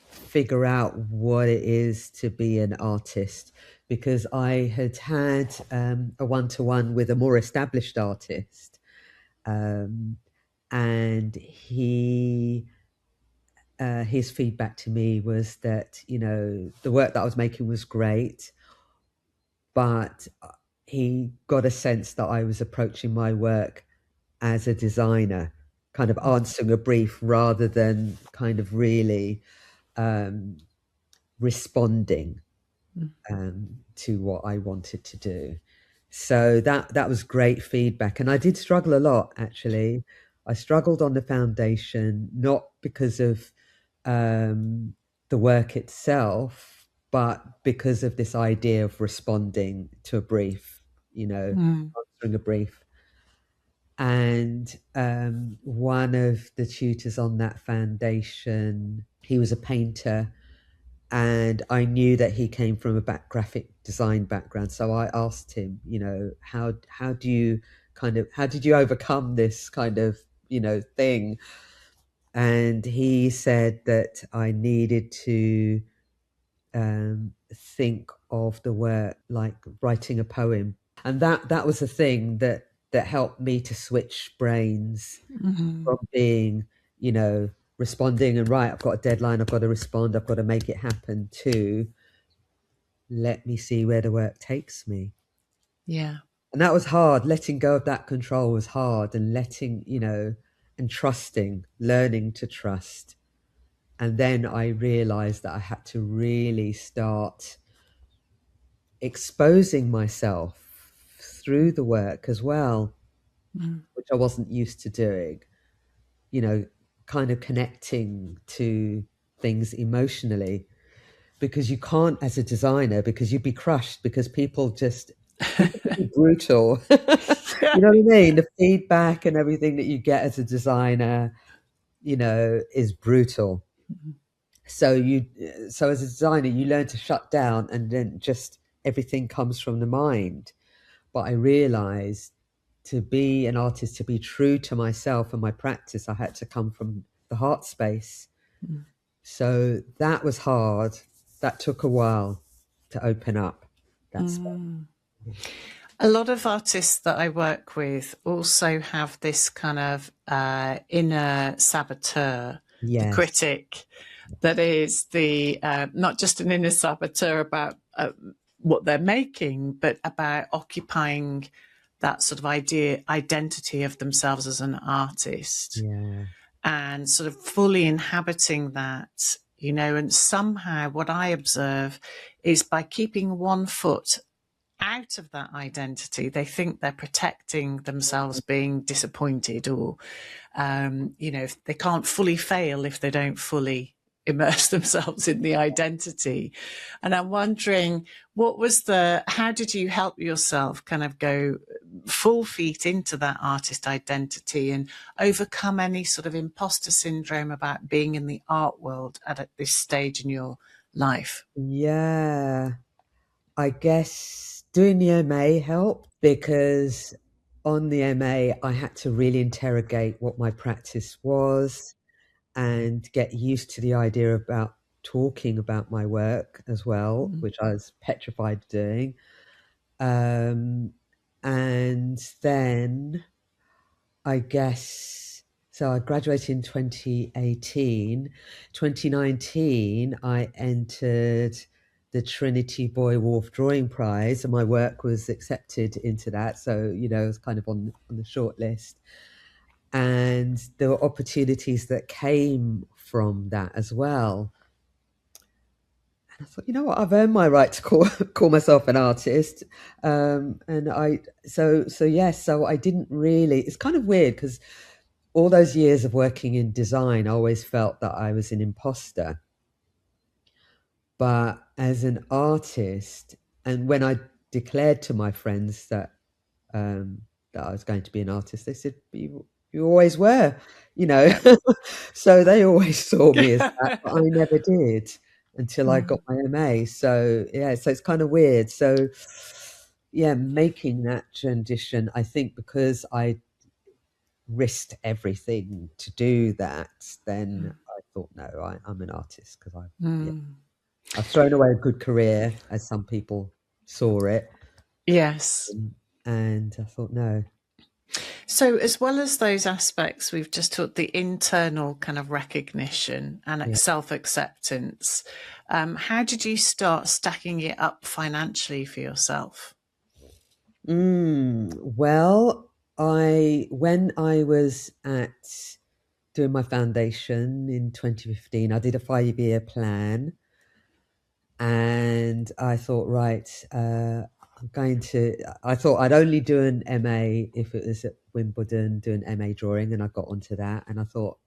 figure out what it is to be an artist, because I had had a one-to-one with a more established artist, and his feedback to me was that the work that I was making was great, but he got a sense that I was approaching my work as a designer, kind of answering a brief rather than kind of really responding to what I wanted to do. So that was great feedback. And I did struggle a lot, actually. I struggled on the foundation, not because of the work itself, but because of this idea of responding to a brief, answering a brief. And one of the tutors on that foundation, he was a painter, and I knew that he came from a graphic design background. So I asked him, how did you overcome this kind of, thing? And he said that I needed to think of the work like writing a poem. And that was the thing that helped me to switch brains from being, responding and right, I've got a deadline, I've got to respond, I've got to make it happen, to let me see where the work takes me. Yeah. And that was hard. Letting go of that control was hard, and letting, and trusting, learning to trust. And then I realized that I had to really start exposing myself through the work as well, which I wasn't used to doing, kind of connecting to things emotionally, because you can't as a designer, because you'd be crushed, because people can be brutal. You know what I mean? The feedback and everything that you get as a designer, is brutal. So as a designer, you learn to shut down, and then just everything comes from the mind. But I realized, to be an artist, to be true to myself and my practice, I had to come from the heart space. So that was hard. That took a while to open up. A lot of artists that I work with also have this kind of inner saboteur the Yes. critic that is the not just an inner saboteur about what they're making, but about occupying that sort of identity of themselves as an artist Yeah. and sort of fully inhabiting that, you know. And somehow what I observe is by keeping one foot out of that identity, they think they're protecting themselves being disappointed, or you know, if they can't fully fail if they don't fully immerse themselves in the identity. And I'm wondering, how did you help yourself kind of go full feet into that artist identity and overcome any sort of imposter syndrome about being in the art world at this stage in your life? Yeah. I guess doing the MA helped because on the MA, I had to really interrogate what my practice was and get used to the idea about talking about my work as well, which I was petrified of doing. And then I guess, so I graduated in 2018. 2019, I entered the Trinity Boy Wharf Drawing Prize, and my work was accepted into that. So, you know, it was kind of on the short list. And there were opportunities that came from that as well. And I thought, you know what, I've earned my right to call myself an artist. And so I didn't really, it's kind of weird because all those years of working in design, I always felt that I was an imposter. But as an artist, and when I declared to my friends that I was going to be an artist, they said, you always were, you know. So they always saw me as that, but I never did until I got my MA. So yeah, so it's kind of weird. So yeah, making that transition, I think because I risked everything to do that, then I thought, no, I'm an artist because I've thrown away a good career, as some people saw it. Yes. And I thought, no. So, as well as those aspects, we've just taught the internal kind of recognition and Yeah. self acceptance. How did you start stacking it up financially for yourself? Well, when I was doing my foundation in 2015, I did a 5-year plan, and I thought, right, I thought I'd only do an MA if it was at Wimbledon, doing MA drawing, and I got onto that. And I thought,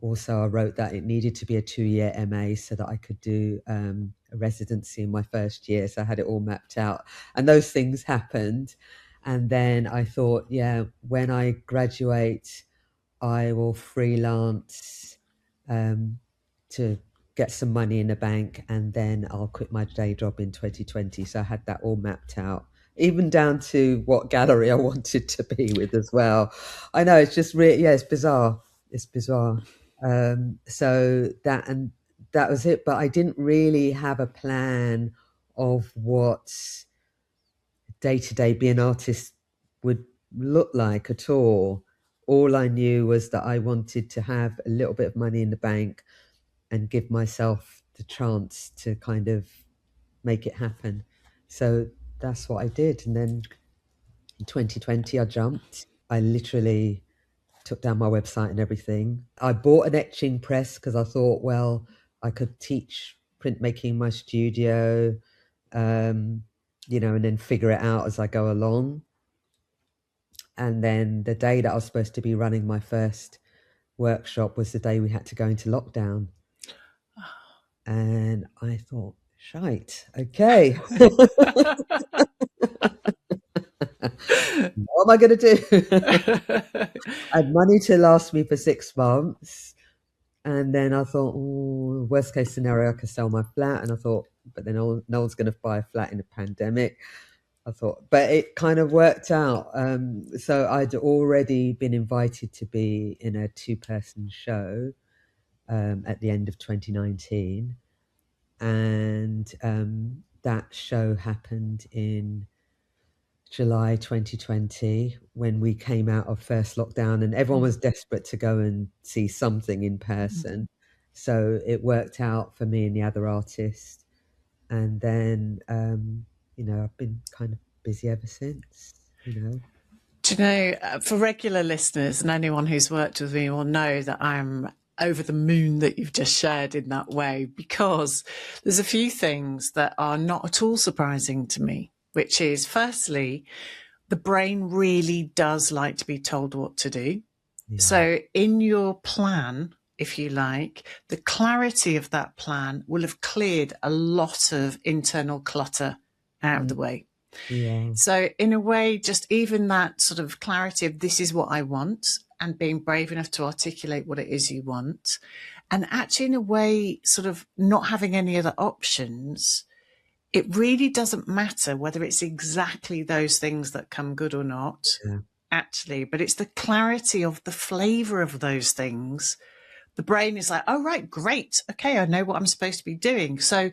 also, I wrote that it needed to be a 2-year MA so that I could do a residency in my first year. So I had it all mapped out, and those things happened. And then I thought, yeah, when I graduate, I will freelance to get some money in the bank, and then I'll quit my day job in 2020. So I had that all mapped out, even down to what gallery I wanted to be with as well. I know, it's just really, yeah, it's bizarre. It's bizarre. So that was it. But I didn't really have a plan of what day to day being an artist would look like at all. All I knew was that I wanted to have a little bit of money in the bank and give myself the chance to kind of make it happen. So that's what I did. And then in 2020, I jumped. I literally took down my website and everything. I bought an etching press because I thought, well, I could teach printmaking in my studio, you know, and then figure it out as I go along. And then the day that I was supposed to be running my first workshop was the day we had to go into lockdown. And I thought, shite, okay. What am I going to do? I had money to last me for 6 months. And then I thought, oh, worst case scenario, I could sell my flat. And I thought, but then no one's going to buy a flat in a pandemic. I thought, but it kind of worked out. So I'd already been invited to be in a 2-person show at the end of 2019. And that show happened in July 2020, when we came out of first lockdown and everyone was desperate to go and see something in person. So it worked out for me and the other artist. And then, I've been kind of busy ever since. Do you know, for regular listeners and anyone who's worked with me will know that I'm over the moon that you've just shared in that way, because there's a few things that are not at all surprising to me, which is, firstly, the brain really does like to be told what to do. Yeah. So in your plan, if you like, the clarity of that plan will have cleared a lot of internal clutter out of the way. Yeah. So in a way, just even that sort of clarity of this is what I want, and being brave enough to articulate what it is you want, and actually in a way, sort of not having any other options, it really doesn't matter whether it's exactly those things that come good or not, actually, but it's the clarity of the flavor of those things. The brain is like, oh, right, great. Okay, I know what I'm supposed to be doing. So,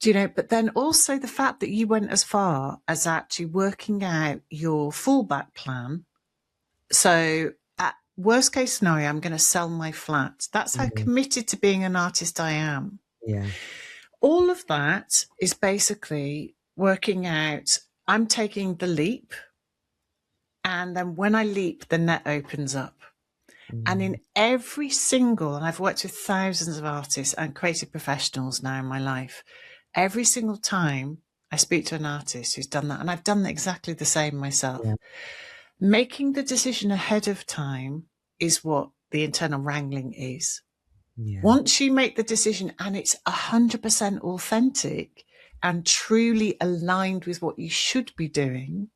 but then also the fact that you went as far as actually working out your fallback plan. So at worst case scenario, I'm going to sell my flat. That's how committed to being an artist I am. Yeah. All of that is basically working out, I'm taking the leap. And then when I leap, the net opens up. And in every single, and I've worked with thousands of artists and creative professionals now in my life, every single time I speak to an artist who's done that, and I've done exactly the same myself, making the decision ahead of time is what the internal wrangling is. Yeah. Once you make the decision and it's 100% authentic and truly aligned with what you should be doing,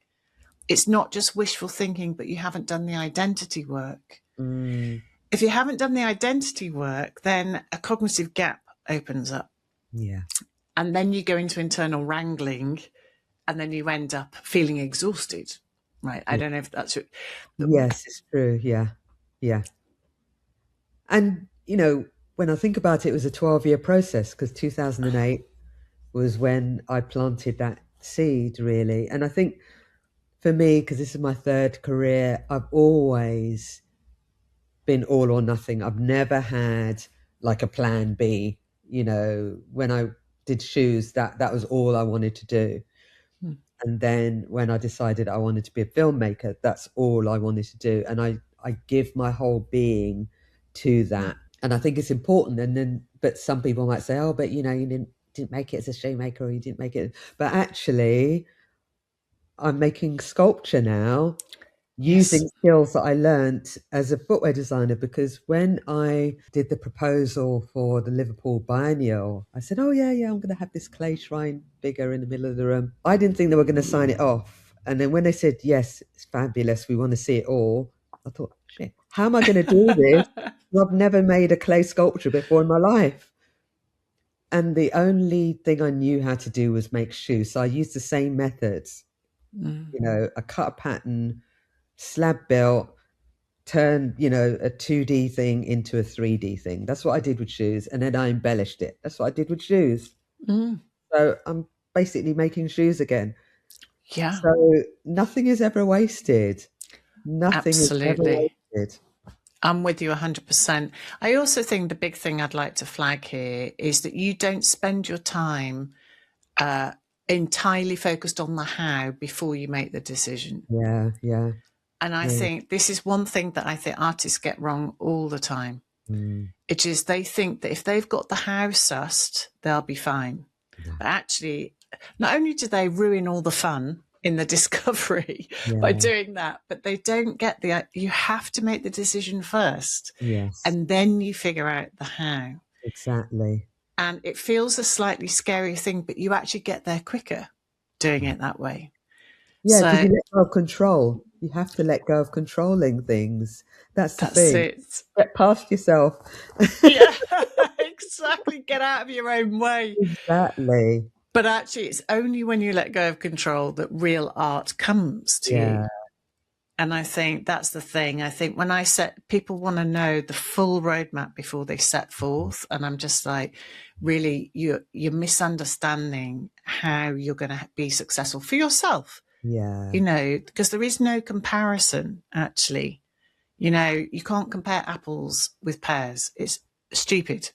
it's not just wishful thinking, but you haven't done the identity work. If you haven't done the identity work, then a cognitive gap opens up. Yeah. And then you go into internal wrangling, and then you end up feeling exhausted. Right. I don't know if that's it. Yes, it's true. Yeah. Yeah. And, when I think about it, it was a 12-year process, because 2008 was when I planted that seed, really. And I think for me, because this is my third career, I've always been all or nothing. I've never had like a plan B. When I did shoes, that was all I wanted to do. And then when I decided I wanted to be a filmmaker, that's all I wanted to do. And I give my whole being to that. And I think it's important. And then, but some people might say, oh, but you didn't make it as a shoemaker, or you didn't make it. But actually, I'm making sculpture now, using skills that I learnt as a footwear designer, because when I did the proposal for the Liverpool Biennial, I said, oh, yeah, I'm going to have this clay shrine figure in the middle of the room. I didn't think they were going to sign it off. And then when they said, yes, it's fabulous, we want to see it all, I thought, shit, how am I going to do this? I've never made a clay sculpture before in my life. And the only thing I knew how to do was make shoes. So I used the same methods. I cut a pattern, slab built, turn, a 2D thing into a 3D thing. That's what I did with shoes. And then I embellished it. That's what I did with shoes. So I'm basically making shoes again. Yeah. So nothing is ever wasted. Nothing Absolutely. is ever wasted. I'm with you 100%. I also think the big thing I'd like to flag here is that you don't spend your time entirely focused on the how before you make the decision. Yeah. And I think this is one thing that I think artists get wrong all the time. It is they think that if they've got the how sussed, they'll be fine. But actually, not only do they ruin all the fun in the discovery by doing that, but they don't get you have to make the decision first. Yes. And then you figure out the how. Exactly. And it feels a slightly scary thing, but you actually get there quicker doing it that way. Yeah, because you let go of control. You have to let go of controlling things. That's the thing. It. Get past yourself. Yeah, exactly. Get out of your own way. Exactly. But actually, it's only when you let go of control that real art comes to you. And I think that's the thing. I think when people want to know the full roadmap before they set forth. And I'm just like, really, you're misunderstanding how you're going to be successful for yourself. Yeah. because there is no comparison, actually. You can't compare apples with pears. It's stupid.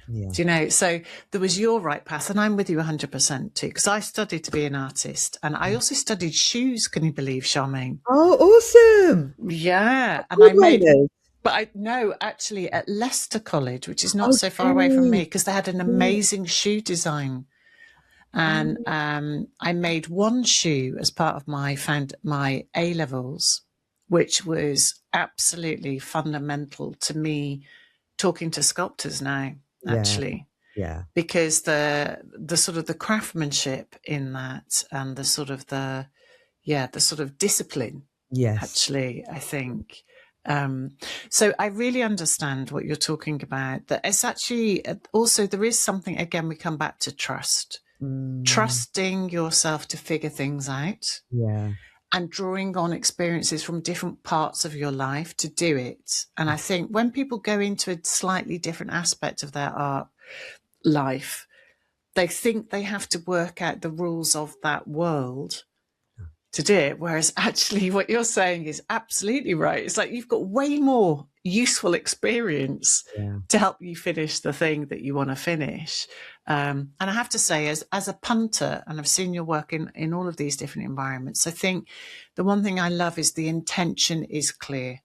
Yeah. So there was your right path, and I'm with you 100% too, because I studied to be an artist, and I also studied shoes. Can you believe, Charmaine? Oh, awesome. Yeah, and I made, Woodliners. but I no, actually at Leicester College, which is not so far away from me, Okay. because they had an Yeah. amazing shoe design, and Oh, I made one shoe as part of my A levels, which was absolutely fundamental to me talking to sculptors now, yeah. actually, Yeah. because the sort of the craftsmanship in that, and the sort of discipline, Yes. actually, I think. So I really understand what you're talking about. That it's actually also, there is something, again, we come back to trust, trusting yourself to figure things out, Yeah. and drawing on experiences from different parts of your life to do it. And I think when people go into a slightly different aspect of their art life, they think they have to work out the rules of that world to do it. Whereas actually what you're saying is absolutely right. It's like you've got way more useful experience Yeah. to help you finish the thing that you want to finish. And I have to say, as a punter, and I've seen your work in all of these different environments, I think the one thing I love is the intention is clear.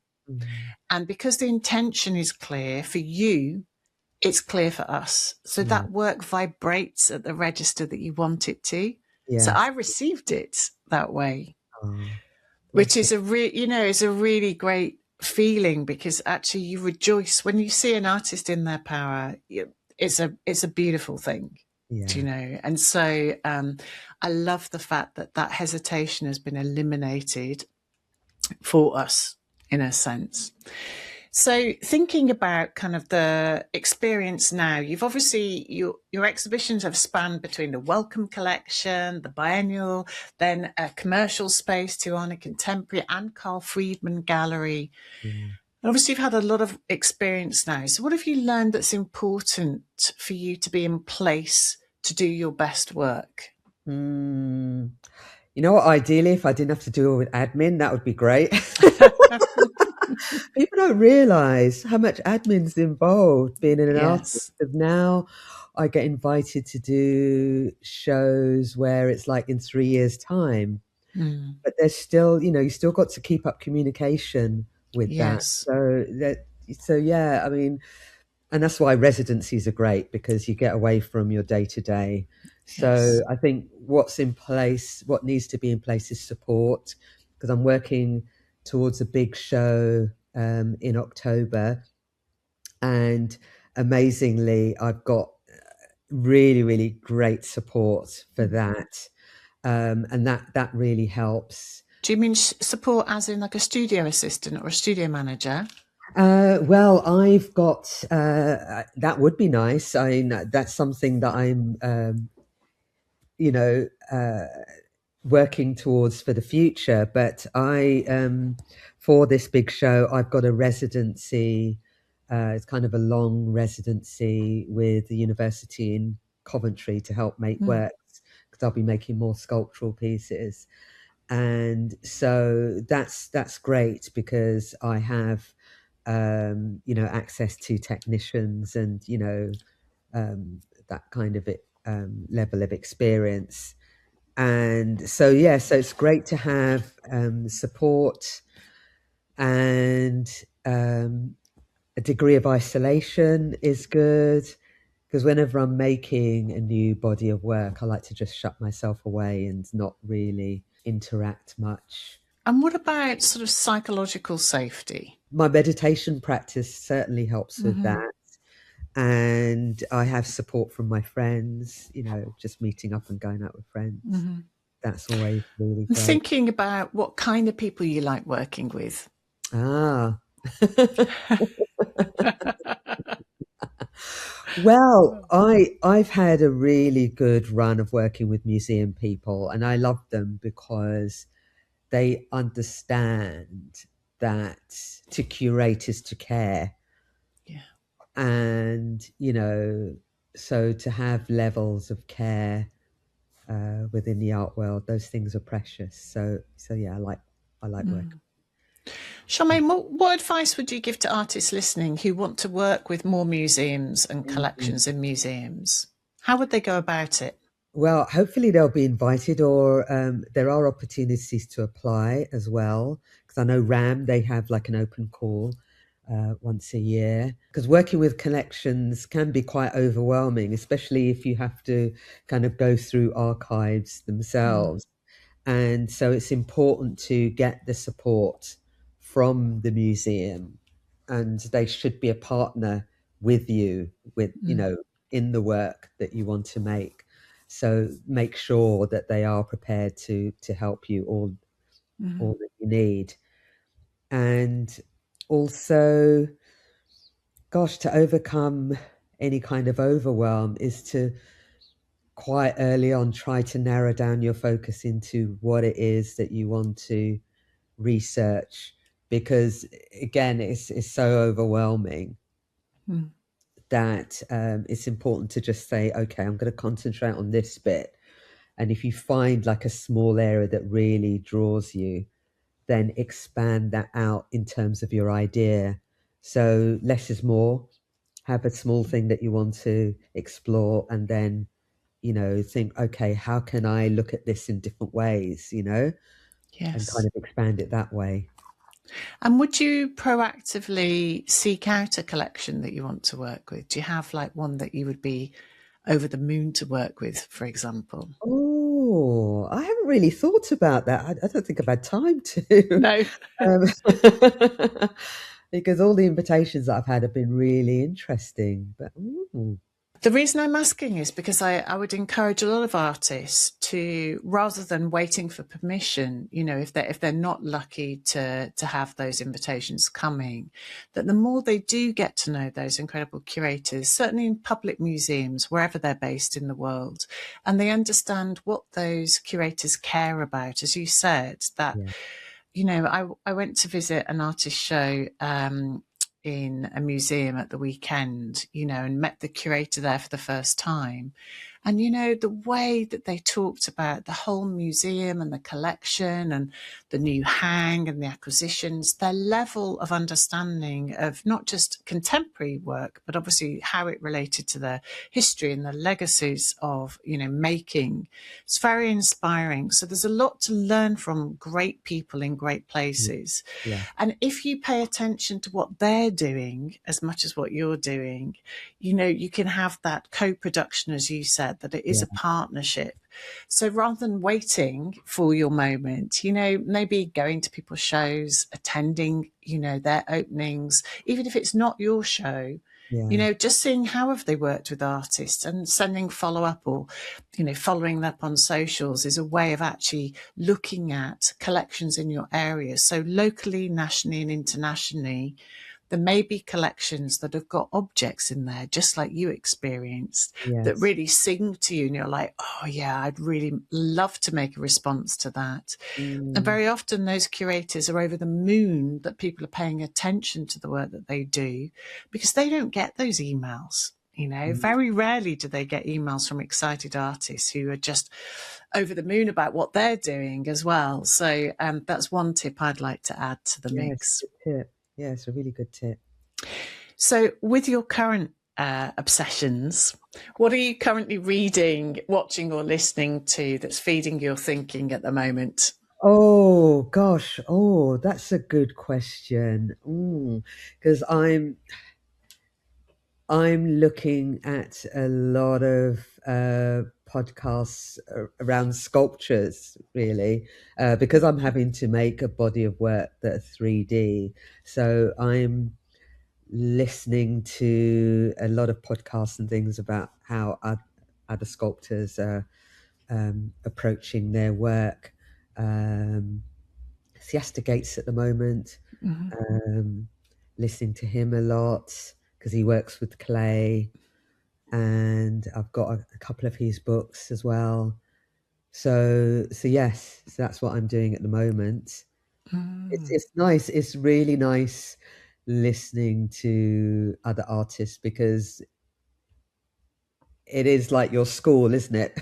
And because the intention is clear for you, it's clear for us. So Yeah. that work vibrates at the register that you want it to. So Yes. I received it that way, Oh, which bless is is a really great feeling, because actually you rejoice when you see an artist in their power. It's a beautiful thing, Yeah. And so I love the fact that that hesitation has been eliminated for us, in a sense. So thinking about kind of the experience now, you've obviously, your exhibitions have spanned between the Welcome Collection, the Biennial, then a commercial space, Tijuana Contemporary, and Carl Friedman Gallery. Yeah. And obviously you've had a lot of experience now. So what have you learned that's important for you to be in place to do your best work? You know what? Ideally, if I didn't have to do it with admin, that would be great. People don't realize how much admin's involved being an artist. Yes. Because now I get invited to do shows where it's like in 3 years' time, but there's still, you still got to keep up communication with that. Yes. So yeah, I mean, and that's why residencies are great, because you get away from your day to day. So Yes. I think what's in place, what needs to be in place is support, because I'm working towards a big show in October, and amazingly, I've got really, really great support for that, and that really helps. Do you mean support as in like a studio assistant or a studio manager? Well, I've got that would be nice. I mean, that's something that I'm, you know, working towards for the future. But for this big show, I've got a residency. It's kind of a long residency with the university in Coventry to help make works, because I'll be making more sculptural pieces. And so that's great, because I have access to technicians and that kind of level of experience. And so so it's great to have support, and a degree of isolation is good, because whenever I'm making a new body of work, I like to just shut myself away and not really interact much. And what about sort of psychological safety? My meditation practice certainly helps with that. And I have support from my friends, just meeting up and going out with friends. That's always really And great. thinking about what kind of people you like working with. Ah. Well, I've had a really good run of working with museum people, and I love them because they understand that to curate is to care. Yeah. And, so to have levels of care within the art world. Those things are precious. So yeah, I like work. Charmaine, what advice would you give to artists listening who want to work with more museums and Mm. collections in museums? How would they go about it? Well, hopefully they'll be invited, or there are opportunities to apply as well. Because I know RAM, they have like an open call once a year. Because working with collections can be quite overwhelming, especially if you have to kind of go through archives Mm, themselves. And so it's important to get the support from the museum, and they should be a partner with you, with, mm, in the work that you want to make. So make sure that they are prepared to help you all mm. that you need. And also, gosh, to overcome any kind of overwhelm is to quite early on try to narrow down your focus into what it is that you want to research, because again, it's so overwhelming Mm. that it's important to just say, okay, I'm going to concentrate on this bit. And if you find like a small area that really draws you, then expand that out in terms of your idea. So less is more. Have a small thing that you want to explore, and then, think, okay, how can I look at this in different ways, and kind Yes. of expand it that way. And would you proactively seek out a collection that you want to work with? Do you have like one that you would be over the moon to work with, for example? Oh, I haven't really thought about that. I don't think I've had time to. No. Um, because all the invitations that I've had have been really interesting. But The reason I'm asking is because I would encourage a lot of artists to, rather than waiting for permission, if they're not lucky to have those invitations coming, that the more they do get to know those incredible curators, certainly in public museums, wherever they're based in the world, and they understand what those curators care about, as you said, that yeah, I went to visit an artist show in a museum at the weekend, and met the curator there for the first time. And, the way that they talked about the whole museum and the collection and the new hang and the acquisitions, their level of understanding of not just contemporary work, but obviously how it related to the history and the legacies of, making. It's very inspiring. So there's a lot to learn from great people in great yeah, places. yeah, And if you pay attention to what they're doing as much as what you're doing, you can have that co-production, as you said, that it is yeah, a partnership. So rather than waiting for your moment, maybe going to people's shows, attending, their openings, even if it's not your show, yeah, just seeing how have they worked with artists and sending follow up, or, following up on socials is a way of actually looking at collections in your area. So locally, nationally and internationally, there may be collections that have got objects in there, just like you experienced, that yes. really sing to you. And you're like, oh, yeah, I'd really love to make a response to that. And Mm, very often those curators are over the moon that people are paying attention to the work that they do, because they don't get those emails. mm, Very rarely do they get emails from excited artists who are just over the moon about what they're doing as well. So that's one tip I'd like to add to the yes, mix. good tip. Yeah, it's a really good tip. So, with your current obsessions, what are you currently reading, watching, or listening to that's feeding your thinking at the moment? Oh gosh, that's a good question. Because I'm looking at a lot of podcasts around sculptures, really, because I'm having to make a body of work that's 3D. So I'm listening to a lot of podcasts and things about how other sculptors are approaching their work. Siesta Gates at the moment, Mm-hmm. um, listening to him a lot because he works with clay, and I've got a couple of his books as well. So yes, so that's what I'm doing at the moment. Mm. It's nice. It's really nice listening to other artists, because it is like your school, isn't it?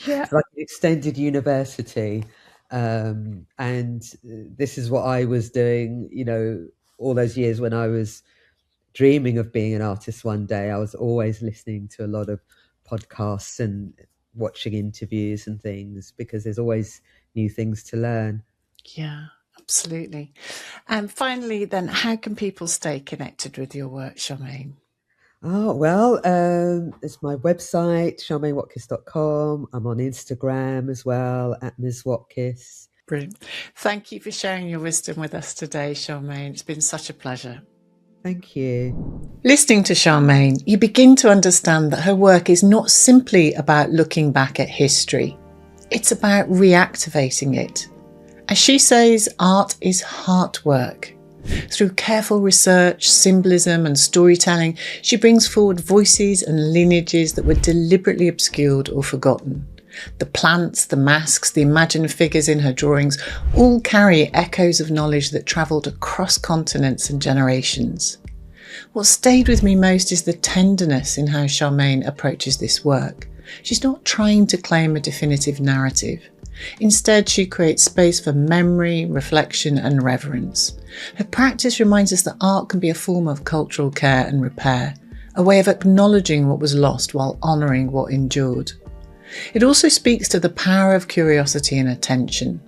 Yeah. It's like an extended university. And this is what I was doing, all those years when I was dreaming of being an artist one day. I was always listening to a lot of podcasts and watching interviews and things, because there's always new things to learn. Yeah, absolutely. And finally, then, how can people stay connected with your work, Charmaine? Oh, well, it's my website, charmainewatkiss.com. I'm on Instagram as well, at Ms. Watkiss. Brilliant. Thank you for sharing your wisdom with us today, Charmaine. It's been such a pleasure. Thank you. Listening to Charmaine, you begin to understand that her work is not simply about looking back at history. It's about reactivating it. As she says, art is heart work. Through careful research, symbolism and storytelling, she brings forward voices and lineages that were deliberately obscured or forgotten. The plants, the masks, the imagined figures in her drawings all carry echoes of knowledge that travelled across continents and generations. What stayed with me most is the tenderness in how Charmaine approaches this work. She's not trying to claim a definitive narrative. Instead, she creates space for memory, reflection and reverence. Her practice reminds us that art can be a form of cultural care and repair, a way of acknowledging what was lost while honouring what endured. It also speaks to the power of curiosity and attention.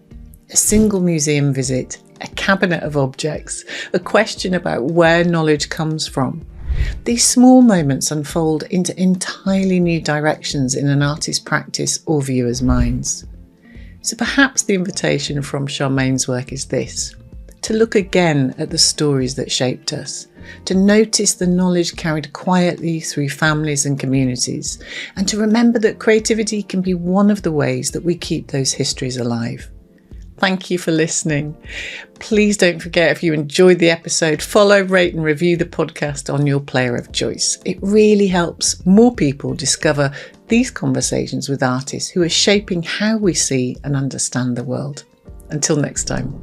A single museum visit, a cabinet of objects, a question about where knowledge comes from. These small moments unfold into entirely new directions in an artist's practice or viewer's minds. So perhaps the invitation from Charmaine's work is this: to look again at the stories that shaped us, to notice the knowledge carried quietly through families and communities, and to remember that creativity can be one of the ways that we keep those histories alive. Thank you for listening. Please don't forget, if you enjoyed the episode, follow, rate and review the podcast on your player of choice. It really helps more people discover these conversations with artists who are shaping how we see and understand the world. Until next time.